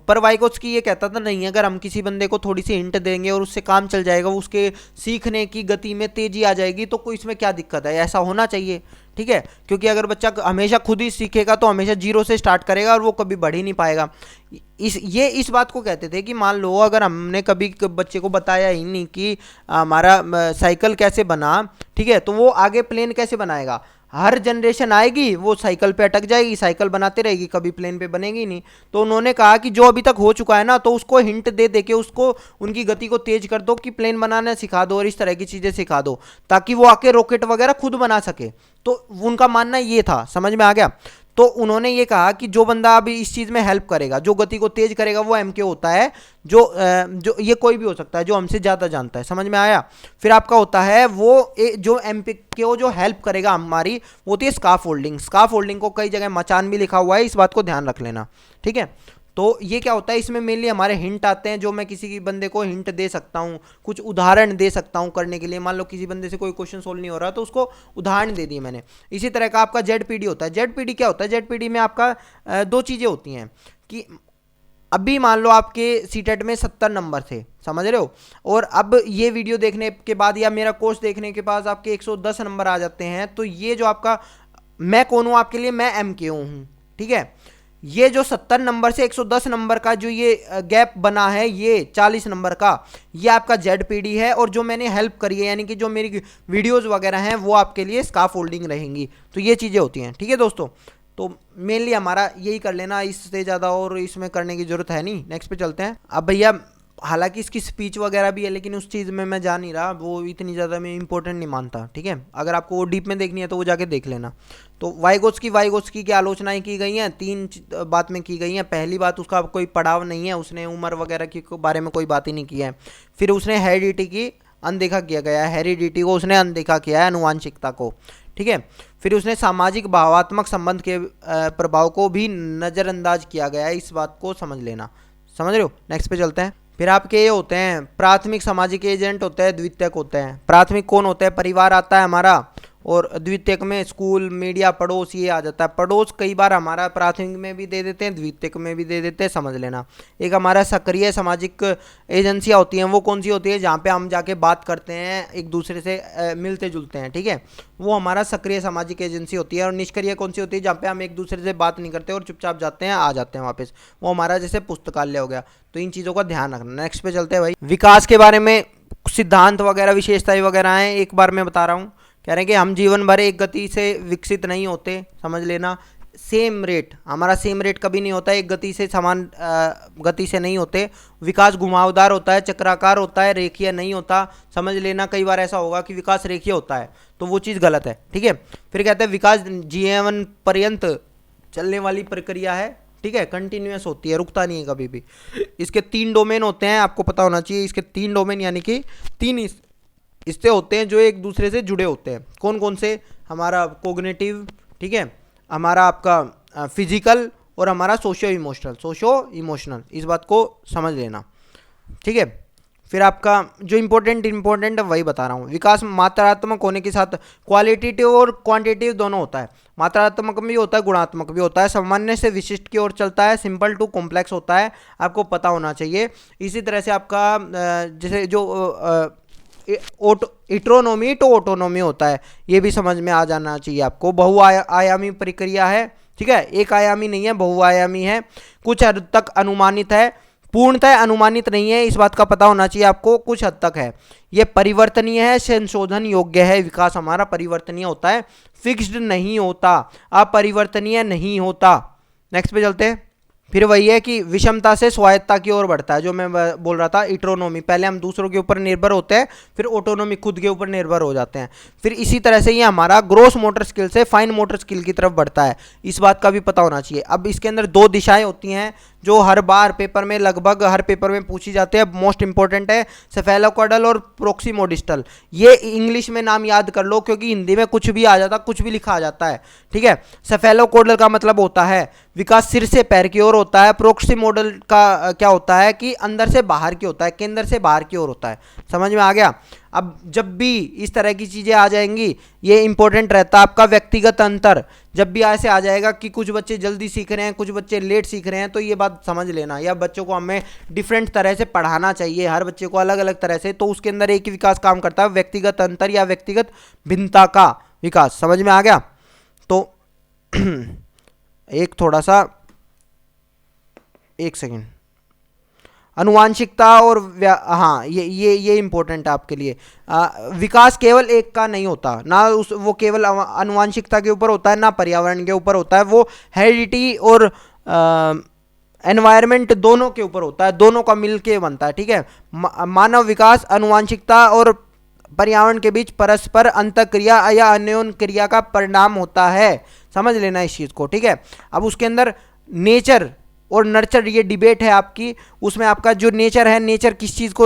पर वाइगोत्स्की ये कहता था नहीं, अगर हम किसी बंदे को थोड़ी सी हिंट देंगे और उससे काम चल जाएगा, उसके सीखने की गति में तेजी आ जाएगी, तो कोई इसमें क्या दिक्कत है? ऐसा होना चाहिए। ठीक है, क्योंकि अगर बच्चा हमेशा खुद ही सीखेगा तो हमेशा 0 से स्टार्ट करेगा और वो कभी बढ़ ही नहीं पाएगा। इस बात को कहते थे कि मान लो अगर हमने कभी बच्चे को बताया ही नहीं कि हमारा साइकिल कैसे बना, ठीक है, तो वो आगे प्लेन कैसे बनाएगा? हर जनरेशन आएगी, वो साइकिल पे अटक जाएगी, साइकिल बनाते रहेगी, कभी प्लेन पे बनेगी नहीं। तो उन्होंने कहा कि जो अभी तक हो चुका है ना, तो उसको हिंट दे के उसको उनकी गति को तेज कर दो, कि प्लेन बनाना सिखा दो और इस तरह की चीज़ें सिखा दो, ताकि वो आके रॉकेट वगैरह खुद बना सके। तो उनका मानना ये था। समझ में आ गया? तो उन्होंने ये कहा कि जो बंदा अभी इस चीज़ में हेल्प करेगा, जो गति को तेज करेगा, वो MKO होता है। जो ये कोई भी हो सकता है जो हमसे ज़्यादा जानता है। समझ में आया? फिर आपका होता है वो जो MKO जो हेल्प करेगा हमारी, वो होती है स्काफोल्डिंग। स्काफोल्डिंग को कई जगह मचान भी लिखा हुआ है, इस बात को ध्यान रख लेना। ठीक है, तो ये क्या होता है, इसमें मेनली हमारे हिंट आते हैं, जो मैं किसी की बंदे को हिंट दे सकता हूँ, कुछ उदाहरण दे सकता हूँ करने के लिए। मान लो किसी बंदे से कोई क्वेश्चन सोल्व नहीं हो रहा, तो उसको उदाहरण दे दिए मैंने। इसी तरह का आपका ZPD होता है। ZPD क्या होता है? ZPD में आपका 2 चीज़ें होती हैं कि अभी मान लो आपके सीटेट में 70 नंबर थे, समझ रहे हो, और अब ये वीडियो देखने के बाद या मेरा कोर्स देखने के बाद आपके 110 नंबर आ जाते हैं, तो ये जो आपका मैं कौन हूँ आपके लिए? मैं MKO हूँ। ठीक है, ये जो 70 नंबर से 110 नंबर का जो ये गैप बना है, ये 40 नंबर का, ये आपका ZPD है। और जो मैंने हेल्प करी है, यानी कि जो मेरी वीडियोस वगैरह हैं, वो आपके लिए स्काफ फोल्डिंग रहेंगी। तो ये चीज़ें होती हैं, ठीक है दोस्तों। तो मेनली हमारा यही कर लेना, इससे ज़्यादा और इसमें करने की ज़रूरत है नहीं। नेक्स्ट पे चलते हैं। अब भैया हालांकि इसकी स्पीच वगैरह भी है, लेकिन उस चीज़ में मैं जा नहीं रहा, वो इतनी ज़्यादा मैं इंपॉर्टेंट नहीं मानता, ठीक है। अगर आपको वो डीप में देखनी है तो वो जाके देख लेना। तो वाइगोत्स्की की आलोचनाएं की गई हैं, 3 बात में की गई हैं। पहली बात, उसका कोई पड़ाव नहीं है, उसने उम्र वगैरह के बारे में कोई बात ही नहीं की है। फिर उसने हेरिडिटी की अनदेखा किया गया है, हेरिडिटी को उसने अनदेखा किया है, अनुवांशिकता को, ठीक है। फिर उसने सामाजिक भावात्मक संबंध के प्रभाव को भी नज़रअंदाज किया गया है, इस बात को समझ लेना, समझ रहे हो। नेक्स्ट पे चलते हैं। फिर आपके ये होते हैं प्राथमिक सामाजिक एजेंट होते हैं, द्वितीयक होते हैं। प्राथमिक कौन होते हैं? परिवार आता है हमारा, और द्वितीयक में स्कूल, मीडिया, पड़ोस, ये आ जाता है। पड़ोस कई बार हमारा प्राथमिक में भी दे देते हैं, द्वितीयक में भी दे देते हैं, समझ लेना। एक हमारा सक्रिय सामाजिक एजेंसियाँ होती हैं, वो कौन सी होती है? जहाँ पे हम जाके बात करते हैं, एक दूसरे से मिलते जुलते हैं, ठीक है, वो हमारा सक्रिय सामाजिक एजेंसी होती है। और निष्क्रिय कौन सी होती है? जहाँ पे हम एक दूसरे से बात नहीं करते और चुपचाप जाते हैं, आ जाते हैं वापस, वो हमारा जैसे पुस्तकालय हो गया। तो इन चीज़ों का ध्यान रखना। नेक्स्ट पे चलते हैं भाई। विकास के बारे में सिद्धांत वगैरह, विशेषताएं वगैरह हैं, एक बार मैं बता रहा हूँ। कह रहे हैं कि हम जीवन भर एक गति से विकसित नहीं होते, समझ लेना। सेम रेट, हमारा सेम रेट कभी नहीं होता, एक गति से समान गति से नहीं होते। विकास घुमावदार होता है, चक्राकार होता है, रेखीय नहीं होता, समझ लेना। कई बार ऐसा होगा कि विकास रेखीय होता है, तो वो चीज़ गलत है, ठीक है। फिर कहते हैं विकास जीवन पर्यंत चलने वाली प्रक्रिया है, ठीक है, कंटिन्यूअस होती है, रुकता नहीं है कभी भी। इसके 3 डोमेन होते हैं, आपको पता होना चाहिए। इसके 3 डोमेन, यानी कि 3 इससे होते हैं जो एक दूसरे से जुड़े होते हैं। कौन कौन से? हमारा कोग्निटिव, ठीक है, हमारा आपका फिजिकल, और हमारा सोशो इमोशनल। इस बात को समझ लेना, ठीक है। फिर आपका जो इम्पोर्टेंट है वही बता रहा हूँ। विकास मात्रात्मक होने के साथ क्वालिटेटिव और क्वांटिटेटिव दोनों होता है। मात्रात्मक भी होता है, गुणात्मक भी होता है। सामान्य से विशिष्ट की ओर चलता है, सिंपल टू कॉम्प्लेक्स होता है, आपको पता होना चाहिए। इसी तरह से आपका जैसे जो इट्रोनोमी टू ऑटोनोमी होता है, ये भी समझ में आ जाना चाहिए आपको। बहुआयामी प्रक्रिया है, ठीक है, एक आयामी नहीं है, बहुआयामी है। कुछ हद तक अनुमानित है, पूर्णतः अनुमानित नहीं है, इस बात का पता होना चाहिए आपको, कुछ हद तक है। ये परिवर्तनीय है, संशोधन योग्य है। विकास हमारा परिवर्तनीय होता है, फिक्स्ड नहीं होता, अपरिवर्तनीय नहीं होता। नेक्स्ट पे चलते हैं। फिर वही है कि विषमता से स्वायत्तता की ओर बढ़ता है, जो मैं बोल रहा था, इट्रोनोमी। पहले हम दूसरों के ऊपर निर्भर होते हैं, फिर ऑटोनोमी, खुद के ऊपर निर्भर हो जाते हैं। फिर इसी तरह से ये हमारा ग्रोस मोटर स्किल से फाइन मोटर स्किल की तरफ बढ़ता है, इस बात का भी पता होना चाहिए। अब इसके अंदर 2 दिशाएं होती हैं जो हर बार पेपर में, लगभग हर पेपर में पूछी जाती है। मोस्ट इंपॉर्टेंट है सेफेलोकॉडल और प्रोक्सीमोडिस्टल। ये इंग्लिश में नाम याद कर लो, क्योंकि हिंदी में कुछ भी आ जाता, कुछ भी लिखा आ जाता है, ठीक है। सेफेलोकॉडल का मतलब होता है विकास सिर से पैर की ओर होता है। प्रोक्सीमोडल का क्या होता है कि अंदर से बाहर की होता है, केंद्र से बाहर की ओर होता है। समझ में आ गया? अब जब भी इस तरह की चीज़ें आ जाएंगी, ये इंपॉर्टेंट रहता है आपका व्यक्तिगत अंतर। जब भी ऐसे आ जाएगा कि कुछ बच्चे जल्दी सीख रहे हैं, कुछ बच्चे लेट सीख रहे हैं, तो ये बात समझ लेना, या बच्चों को हमें डिफरेंट तरह से पढ़ाना चाहिए, हर बच्चे को अलग अलग तरह से। तो उसके अंदर एक ही विकास काम करता है, व्यक्तिगत अंतर या व्यक्तिगत भिन्नता का विकास। समझ में आ गया? तो एक थोड़ा सा, एक सेकेंड, अनुवांशिकता और हाँ, ये इंपॉर्टेंट है आपके लिए। विकास केवल एक का नहीं होता ना, वो केवल अनुवांशिकता के ऊपर होता है, ना पर्यावरण के ऊपर होता है, वो हेरिडिटी और एनवायरनमेंट दोनों के ऊपर होता है, दोनों का मिलके बनता है, ठीक है। मानव विकास अनुवांशिकता और पर्यावरण के बीच परस्पर अंतःक्रिया या अन्योन्य क्रिया का परिणाम होता है, समझ लेना इस चीज़ को, ठीक है। अब उसके अंदर नेचर और नर्चर, ये डिबेट है आपकी, उसमें आपका जो नेचर है, नेचर किस चीज़ को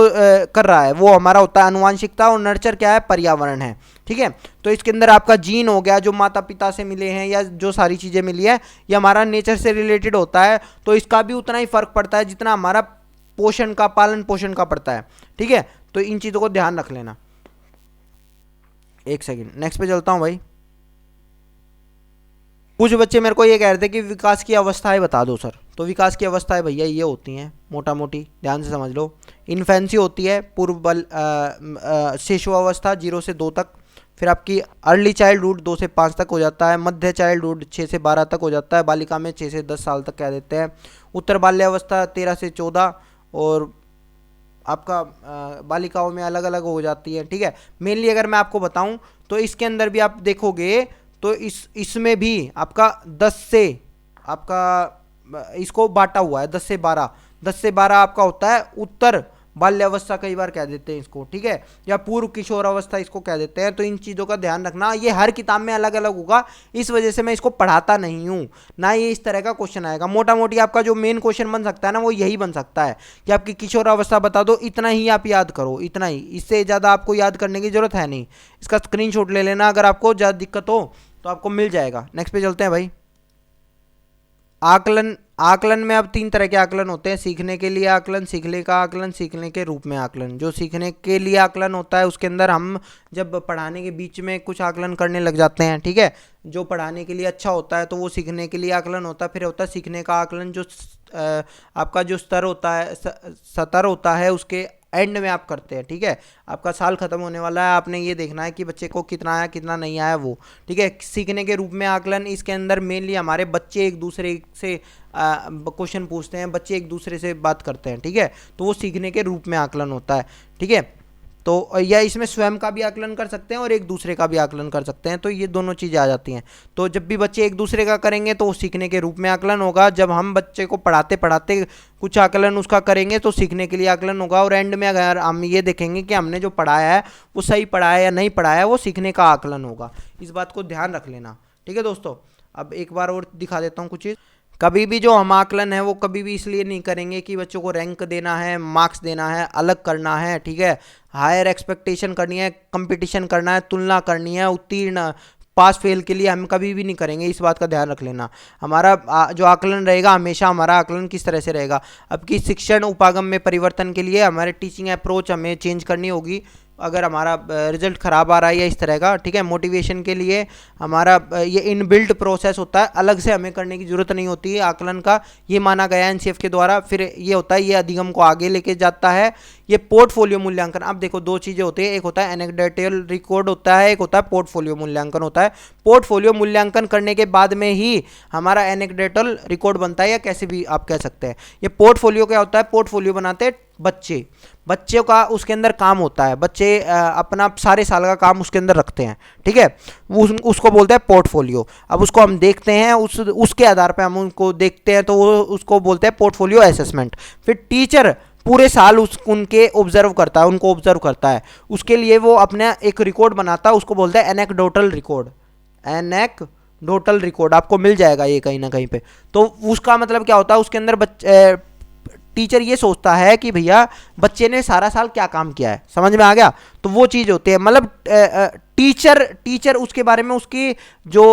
कर रहा है, वो हमारा होता है अनुवांशिकता, और नर्चर क्या है? पर्यावरण है, ठीक है। तो इसके अंदर आपका जीन हो गया, जो माता पिता से मिले हैं, या जो सारी चीज़ें मिली है, ये हमारा नेचर से रिलेटेड होता है। तो इसका भी उतना ही फर्क पड़ता है जितना हमारा पोषण का, पालन पोषण का पड़ता है, ठीक है। तो इन चीज़ों को ध्यान रख लेना। एक सेकेंड, नेक्स्ट पे चलता हूँ भाई। कुछ बच्चे मेरे को ये कह रहे थे कि विकास की अवस्थाएं बता दो सर। तो विकास की अवस्थाएं भैया ये होती हैं, मोटा मोटी ध्यान से समझ लो। इन्फेंसी होती है, पूर्व शिशु अवस्था 0 से 2 तक। फिर आपकी अर्ली चाइल्डहुड 2 से 5 तक हो जाता है, मध्य चाइल्डहुड 6 से 12 तक हो जाता है, बालिका में 6 से 10 साल तक कह देते हैं, उत्तर बाल्यावस्था 13 से 14, और आपका बालिकाओं में अलग अलग हो जाती है। ठीक है, मेनली अगर मैं आपको बताऊं तो इसके अंदर भी आप देखोगे तो इसमें भी आपका 10 से आपका इसको बांटा हुआ है 10 से 12 आपका होता है उत्तर बाल्यावस्था, कई बार कह देते हैं इसको। ठीक है, या पूर्व किशोरावस्था इसको कह देते हैं। तो इन चीज़ों का ध्यान रखना, ये हर किताब में अलग अलग होगा, इस वजह से मैं इसको पढ़ाता नहीं हूँ, ना ये इस तरह का क्वेश्चन आएगा। मोटा मोटी आपका जो मेन क्वेश्चन बन सकता है ना वो यही बन सकता है कि आपकी किशोरावस्था बता दो, इतना ही आप याद करो, इतना ही, इससे ज़्यादा आपको याद करने की जरूरत है नहीं। इसका स्क्रीनशॉट ले लेना, अगर आपको ज़्यादा दिक्कत हो तो आपको मिल जाएगा। नेक्स्ट पे चलते हैं भाई। आकलन में अब 3 तरह के आकलन होते हैं, सीखने के लिए आकलन, सीखने का आकलन, सीखने के रूप में आकलन। जो सीखने के लिए आकलन होता है उसके अंदर हम जब पढ़ाने के बीच में कुछ आकलन करने लग जाते हैं, ठीक है, जो पढ़ाने के लिए अच्छा होता है तो वो सीखने के लिए आकलन होता है। फिर होता है सीखने का आकलन, जो आपका जो स्तर होता है, सतर होता है, उसके एंड में आप करते हैं। ठीक है, आपका साल खत्म होने वाला है, आपने ये देखना है कि बच्चे को कितना आया कितना नहीं आया वो। ठीक है, सीखने के रूप में आकलन, इसके अंदर मेनली हमारे बच्चे एक दूसरे से क्वेश्चन पूछते हैं, बच्चे एक दूसरे से बात करते हैं। ठीक है, तो वो सीखने के रूप में आकलन होता है। ठीक है, तो या इसमें स्वयं का भी आकलन कर सकते हैं और एक दूसरे का भी आकलन कर सकते हैं, तो ये दोनों चीज़ें आ जाती हैं। तो जब भी बच्चे एक दूसरे का करेंगे तो सीखने के रूप में आकलन होगा, जब हम बच्चे को पढ़ाते पढ़ाते कुछ आकलन उसका करेंगे तो सीखने के लिए आकलन होगा, और एंड में अगर हम ये देखेंगे कि हमने जो पढ़ाया है वो सही पढ़ाया या नहीं पढ़ाया, वो सीखने का आकलन होगा। इस बात को ध्यान रख लेना। ठीक है दोस्तों, अब एक बार और दिखा देता हूँ कुछ चीज़। कभी भी जो हम आकलन है वो कभी भी इसलिए नहीं करेंगे कि बच्चों को रैंक देना है, मार्क्स देना है, अलग करना है। ठीक है, हायर एक्सपेक्टेशन करनी है, कंपटीशन करना है, तुलना करनी है, उत्तीर्ण पास फेल के लिए हम कभी भी नहीं करेंगे। इस बात का ध्यान रख लेना। हमारा जो आकलन रहेगा, हमेशा हमारा आकलन किस तरह से रहेगा, अब की शिक्षण उपागम में परिवर्तन के लिए हमारे टीचिंग अप्रोच हमें चेंज करनी होगी अगर हमारा रिजल्ट ख़राब आ रहा है या इस तरह का। ठीक है, मोटिवेशन के लिए हमारा ये इनबिल्ट प्रोसेस होता है, अलग से हमें करने की ज़रूरत नहीं होती है आकलन का, ये माना गया एनसीएफ के द्वारा। फिर ये होता है, ये अधिगम को आगे लेके जाता है। ये पोर्टफोलियो मूल्यांकन, अब देखो 2 चीज़ें होती है, एक होता है एनेक्डोटल रिकॉर्ड होता है, एक होता है पोर्टफोलियो मूल्यांकन होता है। पोर्टफोलियो मूल्यांकन करने के बाद में ही हमारा एनेक्डोटल रिकॉर्ड बनता है, या कैसे भी आप कह सकते हैं। ये पोर्टफोलियो क्या होता है, पोर्टफोलियो बनाते हैं बच्चों का उसके अंदर काम होता है, बच्चे अपना सारे साल का काम उसके अंदर रखते हैं। ठीक है, वो उसको बोलते हैं पोर्टफोलियो। अब उसको हम देखते हैं, उसके आधार पे हम उनको देखते हैं, तो वो उसको बोलते हैं पोर्टफोलियो असेसमेंट। फिर टीचर पूरे साल उनके ऑब्जर्व करता है, उनको ऑब्जर्व करता है, उसके लिए वो अपना एक रिकॉर्ड बनाता है, उसको बोलते हैं एनेक्डोटल रिकॉर्ड। एनेक्डोटल रिकॉर्ड आपको मिल जाएगा ये कहीं ना कहीं पे। तो उसका मतलब क्या होता है, उसके अंदर टीचर ये सोचता है कि भैया बच्चे ने सारा साल क्या काम किया है, समझ में आ गया। तो वो चीज़ होती है, मतलब टीचर उसके बारे में उसकी जो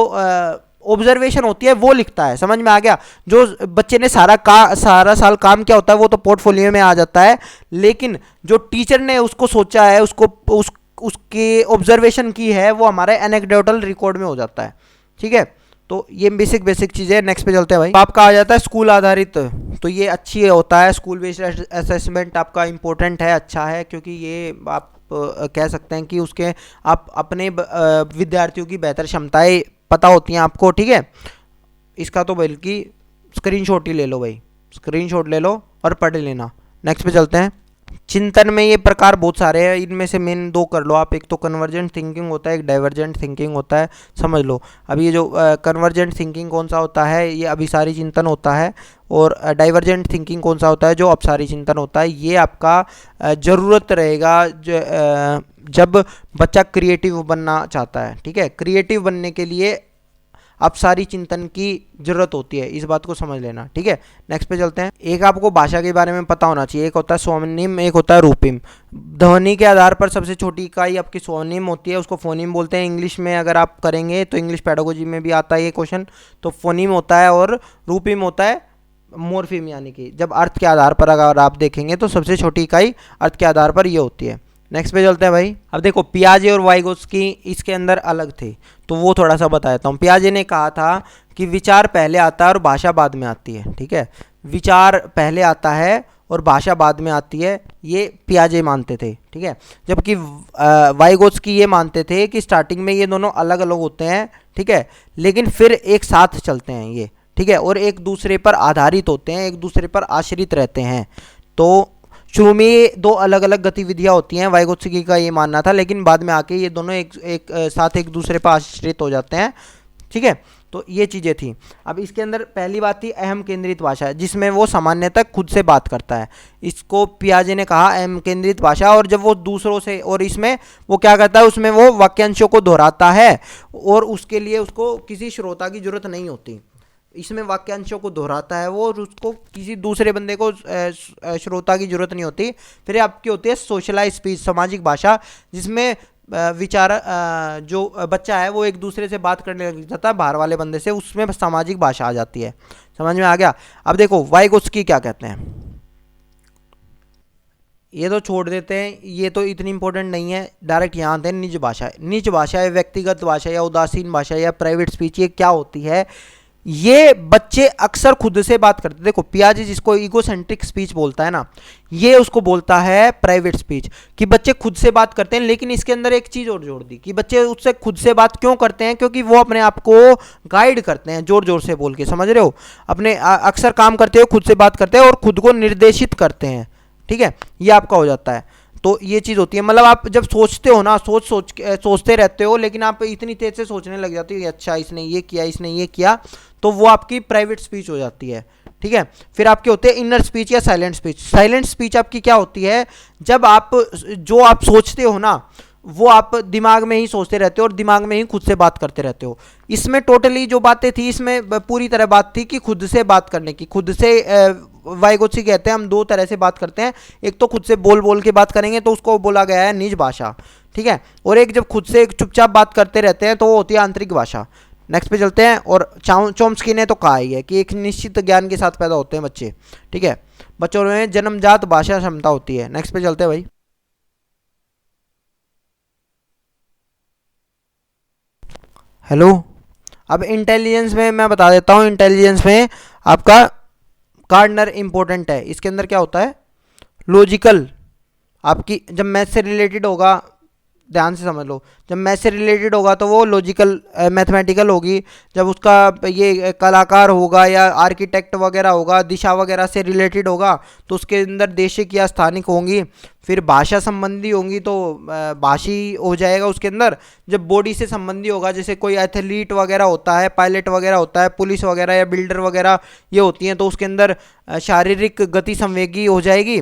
ऑब्जर्वेशन होती है वो लिखता है, समझ में आ गया। जो बच्चे ने सारा साल काम किया होता है वो तो पोर्टफोलियो में आ जाता है, लेकिन जो टीचर ने उसको सोचा है, उसकी ऑब्जर्वेशन की है, वो हमारे एनेक्डोटल रिकॉर्ड में हो जाता है। ठीक है, तो ये बेसिक चीज़ें। नेक्स्ट पे चलते हैं भाई। आपका आ जाता है स्कूल आधारित, तो ये अच्छी होता है, स्कूल बेस्ड असेसमेंट आपका इंपॉर्टेंट है, अच्छा है, क्योंकि ये आप कह सकते हैं कि उसके आप अपने विद्यार्थियों की बेहतर क्षमताएं पता होती हैं आपको। ठीक है, इसका तो बल्कि स्क्रीनशॉट ही ले लो भाई, स्क्रीनशॉट ले लो और पढ़ लेना। नेक्स्ट पे चलते हैं। चिंतन में ये प्रकार बहुत सारे हैं, इनमें से मेन 2 कर लो आप, एक तो कन्वर्जेंट थिंकिंग होता है, एक डाइवर्जेंट थिंकिंग होता है, समझ लो। अब ये जो कन्वर्जेंट थिंकिंग कौन सा होता है, ये अभिसारी चिंतन होता है, और डाइवर्जेंट थिंकिंग कौन सा होता है, जो अपसारी चिंतन होता है। ये आपका ज़रूरत रहेगा जब बच्चा क्रिएटिव बनना चाहता है। ठीक है, क्रिएटिव बनने के लिए अपसारी चिंतन की जरूरत होती है, इस बात को समझ लेना। ठीक है, नेक्स्ट पे चलते हैं। एक आपको भाषा के बारे में पता होना चाहिए, एक होता है स्वनिम, एक होता है रूपिम। ध्वनि के आधार पर सबसे छोटी इकाई आपकी स्वनिम होती है, उसको फोनिम बोलते हैं। इंग्लिश में अगर आप करेंगे तो इंग्लिश पेडागोजी में भी आता है ये क्वेश्चन, तो फोनिम होता है, और रूपिम होता है मोर्फिम, यानी कि जब अर्थ के आधार पर अगर आप देखेंगे तो सबसे छोटी इकाई अर्थ के आधार पर ये होती है। नेक्स्ट पे चलते हैं भाई। अब देखो पियाजे और वाइगोत्स्की इसके अंदर अलग थे, तो वो थोड़ा सा बता देता हूँ। पियाजे ने कहा था कि विचार पहले आता है और भाषा बाद में आती है। ठीक है, विचार पहले आता है और भाषा बाद में आती है, ये पियाजे मानते थे, ठीक है। जबकि वाइगोत्स्की ये मानते थे कि स्टार्टिंग में ये दोनों अलग अलग होते हैं, ठीक है, लेकिन फिर एक साथ चलते हैं ये, ठीक है, और एक दूसरे पर आधारित होते हैं, एक दूसरे पर आश्रित रहते हैं। तो शुरू में ये दो अलग अलग गतिविधियां होती हैं, वाइगोत्स्की का ये मानना था, लेकिन बाद में आके ये दोनों एक साथ एक दूसरे पर आश्रित हो जाते हैं, ठीक है। तो ये चीज़ें थी। अब इसके अंदर पहली बात थी अहम केंद्रित भाषा, जिसमें वो सामान्यतः खुद से बात करता है। इसको पियाजे ने कहा अहम केंद्रित भाषा। और जब वो दूसरों से, और इसमें वो क्या करता है, उसमें वो वाक्यांशों को दोहराता है और उसके लिए उसको किसी श्रोता की जरूरत नहीं होती। इसमें वाक्यांशों को दोहराता है वो, और उसको किसी दूसरे बंदे को श्रोता की जरूरत नहीं होती। फिर आपकी होती है सोशलाइज स्पीच, सामाजिक भाषा, जिसमें विचार जो बच्चा है वो एक दूसरे से बात करने लग जाता है बाहर वाले बंदे से, उसमें सामाजिक भाषा आ जाती है। समझ में आ गया। अब देखो वाइगोत्स्की क्या कहते हैं, ये तो छोड़ देते हैं, ये तो इतनी इंपॉर्टेंट नहीं है। डायरेक्ट यहाँ आते हैं निज भाषा। निज भाषा या व्यक्तिगत भाषा या उदासीन भाषा या प्राइवेट स्पीच, ये क्या होती है? ये बच्चे अक्सर खुद से बात करते हैं। देखो पियाजे जिसको ईगोसेंट्रिक स्पीच बोलता है ना, ये उसको बोलता है प्राइवेट स्पीच, कि बच्चे खुद से बात करते हैं। लेकिन इसके अंदर एक चीज और जोड़ दी कि बच्चे उससे खुद से बात क्यों करते हैं, क्योंकि वो अपने आप को गाइड करते हैं जोर जोर से बोल के, समझ रहे हो, अपने अक्सर काम करते हो खुद से बात करते हैं और खुद को निर्देशित करते हैं, ठीक है, ये आपका हो जाता है। तो ये चीज़ होती है, मतलब आप जब सोचते हो ना, सोचते रहते हो, लेकिन आप इतनी तेज से सोचने लग जाते हो कि अच्छा इसने ये किया, इसने ये किया, तो वो आपकी प्राइवेट स्पीच हो जाती है, ठीक है। फिर आपके होते हैं इनर स्पीच या साइलेंट स्पीच। साइलेंट स्पीच आपकी क्या होती है? जब आप जो आप सोचते हो ना, वो आप दिमाग में ही सोचते रहते हो और दिमाग में ही खुद से बात करते रहते हो। इसमें टोटली जो बातें थी, इसमें पूरी तरह बात थी कि खुद से बात करने की। खुद से वाइगोत्स्की कहते हैं हम दो तरह से बात करते हैं, एक तो खुद से बोल बोल के बात करेंगे तो उसको बोला गया है निज भाषा, ठीक है, और एक जब खुद से चुपचाप बात करते रहते हैं तो वो होती है आंतरिक भाषा। नेक्स्ट पे चलते हैं। और चॉम्स्की ने तो कहा ही है कि एक निश्चित ज्ञान के साथ पैदा होते हैं बच्चे, ठीक है, बच्चों में जन्मजात भाषा क्षमता होती है। नेक्स्ट पे चलते हैं भाई। हेलो। अब इंटेलिजेंस में मैं बता देता हूँ, इंटेलिजेंस में आपका कार्डनर इंपॉर्टेंट है। इसके अंदर क्या होता है? लॉजिकल, आपकी जब मैथ से रिलेटेड होगा, ध्यान से समझ लो, जब मैथ से रिलेटेड होगा तो वो लॉजिकल मैथमेटिकल होगी। जब उसका ये कलाकार होगा या आर्किटेक्ट वगैरह होगा, दिशा वगैरह से रिलेटेड होगा, तो उसके अंदर देशिक या स्थानिक होंगी। फिर भाषा संबंधी होंगी तो भाषी हो जाएगा उसके अंदर। जब बॉडी से संबंधी होगा, जैसे कोई एथलीट वगैरह होता है, पायलट वगैरह होता है, पुलिस वगैरह या बिल्डर वगैरह ये होती हैं, तो उसके अंदर शारीरिक गति संवेगी हो जाएगी।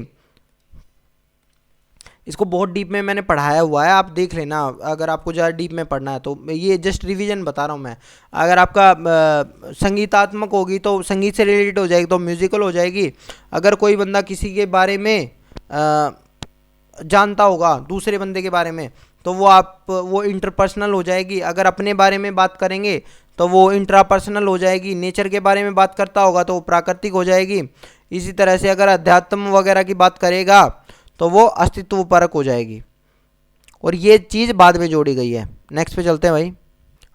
इसको बहुत डीप में मैंने पढ़ाया हुआ है, आप देख लेना अगर आपको ज़्यादा डीप में पढ़ना है तो। ये जस्ट रिवीजन बता रहा हूँ मैं। अगर आपका संगीतात्मक होगी तो संगीत से रिलेटेड हो जाएगी तो म्यूजिकल हो जाएगी। अगर कोई बंदा किसी के बारे में जानता होगा दूसरे बंदे के बारे में तो वो इंटरपर्सनल हो जाएगी। अगर अपने बारे में बात करेंगे तो वो इंट्रापर्सनल हो जाएगी। नेचर के बारे में बात करता होगा तो वो प्राकृतिक हो जाएगी। इसी तरह से अगर अध्यात्म वगैरह की बात करेगा तो वो अस्तित्वपरक हो जाएगी। और ये चीज़ बाद में जोड़ी गई है। नेक्स्ट पे चलते हैं भाई।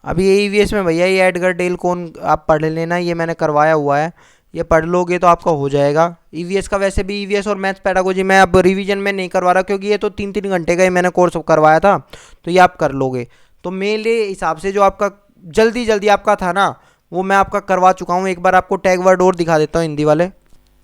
अभी ये ईवीएस में भैया ये एडगर डेल कौन आप पढ़ लेना, ये मैंने करवाया हुआ है, ये पढ़ लोगे तो आपका हो जाएगा। ईवीएस का वैसे भी ईवीएस और मैथ्स पेडागोजी मैं अब रिवीजन में नहीं करवा रहा, क्योंकि ये तो 3-3 घंटे का ही मैंने कोर्स करवाया था, तो ये आप कर लोगे। तो मेरे हिसाब से जो आपका जल्दी जल्दी आपका था ना, वो मैं आपका करवा चुका हूँ। एक बार आपको टैग वर्ड और दिखा देता हूँ हिंदी वाले।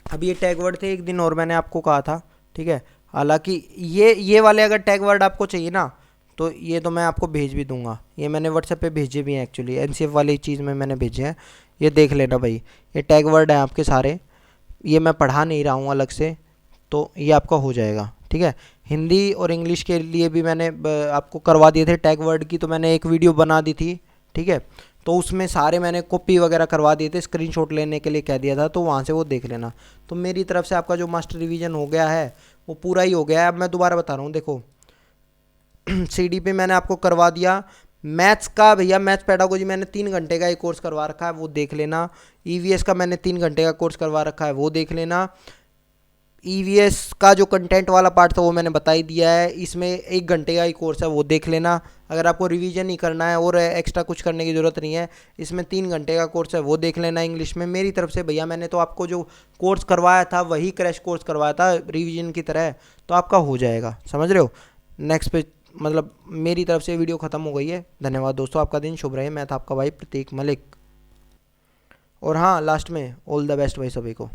अब ये टैग वर्ड थे एक दिन और मैंने आपको कहा था, ठीक है। हालांकि ये वाले अगर टैग वर्ड आपको चाहिए ना तो ये तो मैं आपको भेज भी दूंगा, ये मैंने व्हाट्सएप पे भेजे भी हैं एक्चुअली, एनसीएफ वाली चीज़ में मैंने भेजे हैं, ये देख लेना भाई। ये टैग वर्ड हैं आपके सारे, ये मैं पढ़ा नहीं रहा हूँ अलग से, तो ये आपका हो जाएगा, ठीक है। हिंदी और इंग्लिश के लिए भी मैंने आपको करवा दिए थे टैग वर्ड की, तो मैंने एक वीडियो बना दी थी, ठीक है। तो उसमें सारे मैंने कॉपी वगैरह करवा दिए थे, स्क्रीनशॉट लेने के लिए कह दिया था, तो वहाँ से वो देख लेना। तो मेरी तरफ से आपका जो मास्टर रिवीजन हो गया है वो पूरा ही हो गया है। अब मैं दोबारा बता रहा हूँ, देखो सीडी पे मैंने आपको करवा दिया मैथ्स का, भैया मैथ्स पेडागोजी मैंने 3 घंटे का एक कोर्स करवा रखा है, वो देख लेना। ईवीएस का मैंने 3 घंटे का कोर्स करवा रखा है, वो देख लेना। ईवीएस का जो कंटेंट वाला पार्ट था वो मैंने बता ही दिया है। इसमें 1 घंटे का ही कोर्स है, वो देख लेना। अगर आपको रिवीजन ही करना है और एक्स्ट्रा कुछ करने की ज़रूरत नहीं है, इसमें 3 घंटे का कोर्स है, वो देख लेना इंग्लिश में। मेरी तरफ से भैया मैंने तो आपको जो कोर्स करवाया था वही क्रैश कोर्स करवाया था रिवीजन की तरह, तो आपका हो जाएगा, समझ रहे हो। नेक्स्ट पे मतलब मेरी तरफ से वीडियो ख़त्म हो गई है। धन्यवाद दोस्तों, आपका दिन शुभ रहे। मैं था आपका भाई प्रतीक मलिक। और हाँ, लास्ट में ऑल द बेस्ट भाई सभी को।